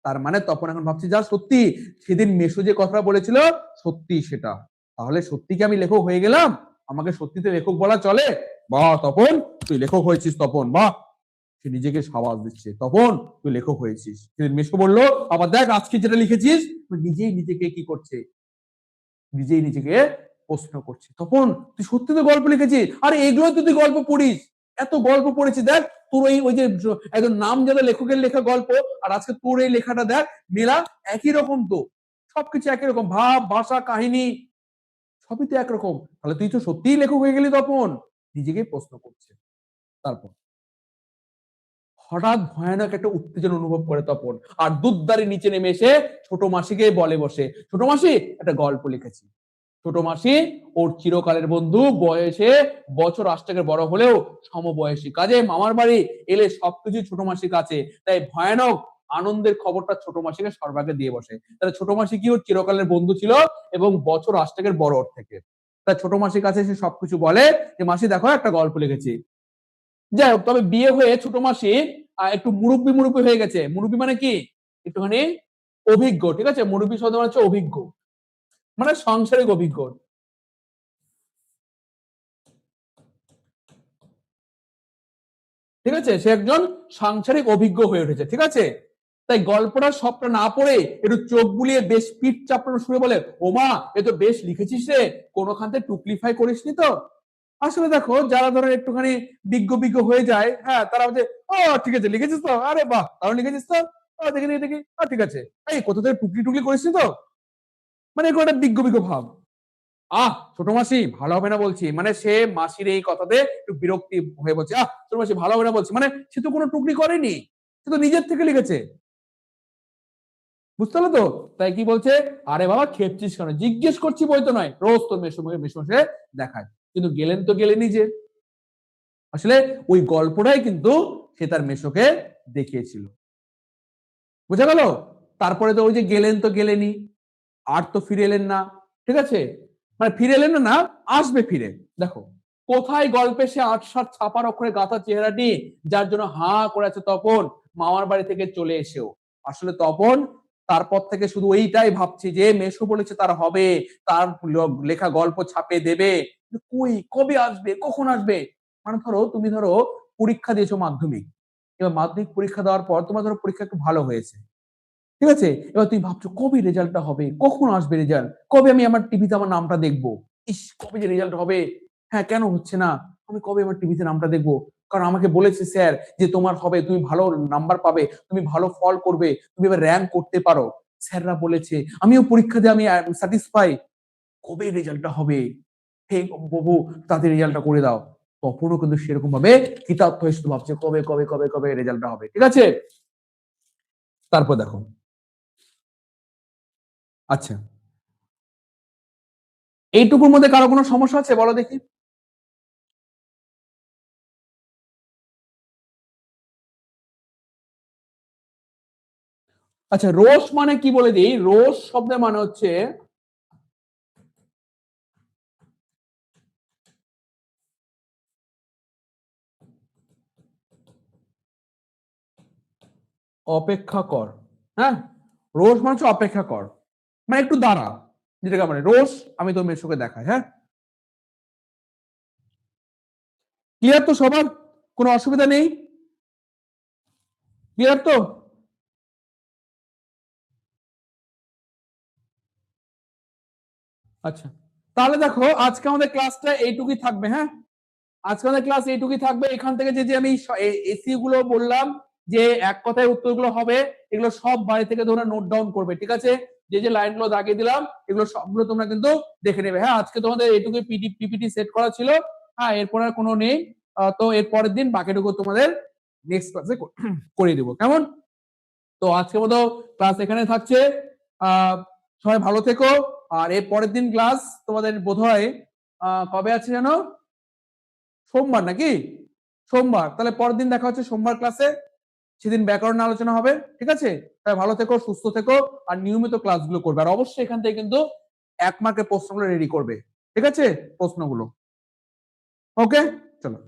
তার মানে তপন এখন ভাবছে যা সত্যি সেদিন মেসো যে কথাটা বলেছিল সত্যি সেটা। তাহলে সত্যি কি আমি লেখক হয়ে গেলাম? আমাকে সত্যিতে লেখক বলা চলে? বাহ তপন, তুই লেখক হয়েছিস তপন, বাহ। সে নিজেকে সাবাস দিচ্ছে, তপন তুই লেখক হয়েছিস। সেদিন মেসো বললো আবার দেখ আজকে যেটা লিখেছিস, নিজেই নিজেকে কি করছে, নিজেই নিজেকে প্রশ্ন করছে। তপন তুই সত্যি তো গল্প লিখেছিস, আরে এগুলো তুই গল্প পড়িস, এত গল্প পড়েছিস, দেখ তোর ওই যে একজন নাম যারা লেখকের লেখা গল্প, আর আজকে তোর এই লেখাটা দেখ, মেলা একই রকম। তো সবকিছু একই রকম, ভাব ভাষা কাহিনী সবই তো একরকম। তাহলে তুই তো সত্যিই লেখক হয়ে গেলি তপন, নিজেকে প্রশ্ন করছে। তারপর হঠাৎ ভয়ানক একটা উত্তেজনা অনুভব করে তপন, আর দুধদারি নিচে নেমে এসে ছোট মাসিকে বলে বসে, ছোট মাসি একটা গল্প লিখেছি। ছোট মাসি ওর চিরকালের বন্ধু, বয়সে বছর 8 বড় হলেও সমবয়সী, কাজে মামার বাড়ি এলে সবকিছু ছোট মাসির কাছে। তাই ভয়ানক আনন্দের খবরটা ছোট মাসিকে সর্বাগে দিয়ে বসে। তাহলে ছোট মাসি কি ওর চিরকালের বন্ধু ছিল এবং বছর 8 বড় ওর থেকে। তাই ছোট মাসির কাছে সে সবকিছু বলে যে মাসি দেখো একটা গল্প লিখেছি। যাই হোক, তবে বিয়ে হয়ে ছোট মাসি একটু মুরব্বী মুরব্বী হয়ে গেছে। মুরব্বী মানে কি, একটুখানি অভিজ্ঞ। ঠিক আছে, মুরব্বী শব্দ মানে হচ্ছে অভিজ্ঞ, মানে সাংসারিক অভিজ্ঞ। ঠিক আছে, সে একজন সাংসারিক অভিজ্ঞ হয়ে উঠেছে। ঠিক আছে, তাই গল্পটা সবটা না পড়ে একটু চোখ বুলিয়ে বেশ পিঠ চাপড়ানো শুনে বলে, ওমা এ তো বেশ লিখেছিস রে, কোনোখানতে টুকলিফাই করিসনি তো? আসলে দেখো যারা ধরো একটুখানি বিজ্ঞ বিজ্ঞ হয়ে যায়, হ্যাঁ তারা হচ্ছে ও ঠিক আছে লিখেছিস তো, আরে বাহ তাহলে লিখেছিস তো, দেখি দেখি দেখি, ঠিক আছে, এই কোথা থেকে টুকলি টুকলি করিসনি তো, মানে এরকম একটা বিজ্ঞ বিজ্ঞ ভাব। ছোট মাসি ভালো হবে না বলছি, মানে সে মাসির এই কথাতে একটু বিরক্তি হয়ে বলছে, ছোট মাসি ভালো হবে না বলছি, মানে সে তো কোনো টুকরি করেনি, সে তো নিজের থেকে লিখেছে। বুঝতে পারলো তো? তাই কি বলছে, আরে বাবা খেপছিস কেন, জিজ্ঞেস করছি বই তো নয়, রোজ তোর মেসমশে দেখায়, কিন্তু গেলেন তো গেলেনি যে। আসলে ওই গল্পটাই কিন্তু সে তার মেশোকে দেখিয়েছিল। বুঝা গেল? তারপরে তো ওই যে গেলেন তো গেলেনি, আর তো ফিরে এলেন না। ঠিক আছে, মানে ফিরে এলেন না, আসবে ফিরে। দেখো কোথায় গল্পে সে ৮-৭ ছাপার অক্ষরে গাঁথা চেহারাটি, যার জন্য হা করে আছে তপন মামার বাড়ি থেকে চলে এসেও। আসলে তপন তারপর থেকে শুধু এইটাই ভাবছি যে মেশো বলেছে তার হবে, তার লেখা গল্প ছাপে দেবে, কই কবে আসবে, কখন আসবে। মানে ধরো পরীক্ষা দিয়েছো মাধ্যমিক, এবার মাধ্যমিক পরীক্ষা দেওয়ার পর তোমার ধরো পরীক্ষা একটু ভালো হয়েছে। ঠিক আছে, এবার তুমি ভাবছো কবে রেজাল্টটা হবে, কখন আসবে রেজাল্ট, কবে আমি আমার টিভিতে আমার নামটা দেখবো, ইস কবে যে রেজাল্ট হবে, হ্যাঁ কেন হচ্ছে না, আমি কবে আমার টিভিতে নামটা দেখবো, কারণ আমাকে বলেছে স্যার যে তোমার হবে, তুমি ভালো নাম্বার পাবে, তুমি ভালো ফল করবে, তুমি এবার র্যাঙ্ক করতে পারো, স্যাররা বলেছে, আমিও পরীক্ষা দিয়ে আমি স্যাটিসফাই, কবে রেজাল্টটা হবে, হে প্রভু তাদের রেজাল্টটা করে দাও। তখনও কিন্তু সেরকম ভাবে কিতাব হয়ে শুধু ভাবছে কবে কবে কবে কবে রেজাল্টটা হবে, ঠিক আছে? তারপর দেখো, আচ্ছা, এইটুকুর মধ্যে কারো কোনো সমস্যা আছে বলো দেখি? আচ্ছা, রোস মানে কি বলে দিই, রোস শব্দের মানে হচ্ছে অপেক্ষা কর। হ্যাঁ, রোস মানে হচ্ছে অপেক্ষা কর, মানে একটু দাঁড়া, যেটাকে মানে রোস আমি তো মেশোকে দেখাই। হ্যাঁ, ক্লিয়ার তো সবার? কোনো অসুবিধা নেই? ক্লিয়ার তো? আচ্ছা, তাহলে দেখো আজকে আমাদের ক্লাসটা এইটুকুই থাকবে। হ্যাঁ, আজকে আমাদের ক্লাস এইটুকুই থাকবে। এখান থেকে যে যে আমি এসি গুলো বললাম যে এক কথায় উত্তরগুলো হবে, এগুলো সব বাড়ি থেকে তোমরা নোট ডাউন করবে, ঠিক আছে? যে যে লাইনগুলো দাগিয়ে দিলাম এগুলো সবগুলো তোমরা কিন্তু দেখে নেবে। হ্যাঁ, আজকে তোমাদের এইটুকুই পিপিটি সেট করা ছিল। হ্যাঁ, এরপর আর কোনো নেই। তো এর পরের দিন বাকিটুকু তোমাদের নেক্সট ক্লাসে করে দিব, কেমন? তো আজকের মতো ক্লাস এখানে থাকছে। আহ সবাই ভালো থেকো। আর এর পরের দিন ক্লাস তোমাদের বোধহয় কবে আছে জানো? সোমবার নাকি? সোমবার, তাহলে পরের দিন দেখা হচ্ছে সোমবার ক্লাসে। সেদিন ব্যাকরণ আলোচনা হবে, ঠিক আছে? তাই ভালো থেকো, সুস্থ থেকো, আর নিয়মিত ক্লাসগুলো করবে। আর অবশ্যই এখান থেকে কিন্তু 1 মার্কের প্রশ্নগুলো রেডি করবে, ঠিক আছে? প্রশ্নগুলো, ওকে, চলো।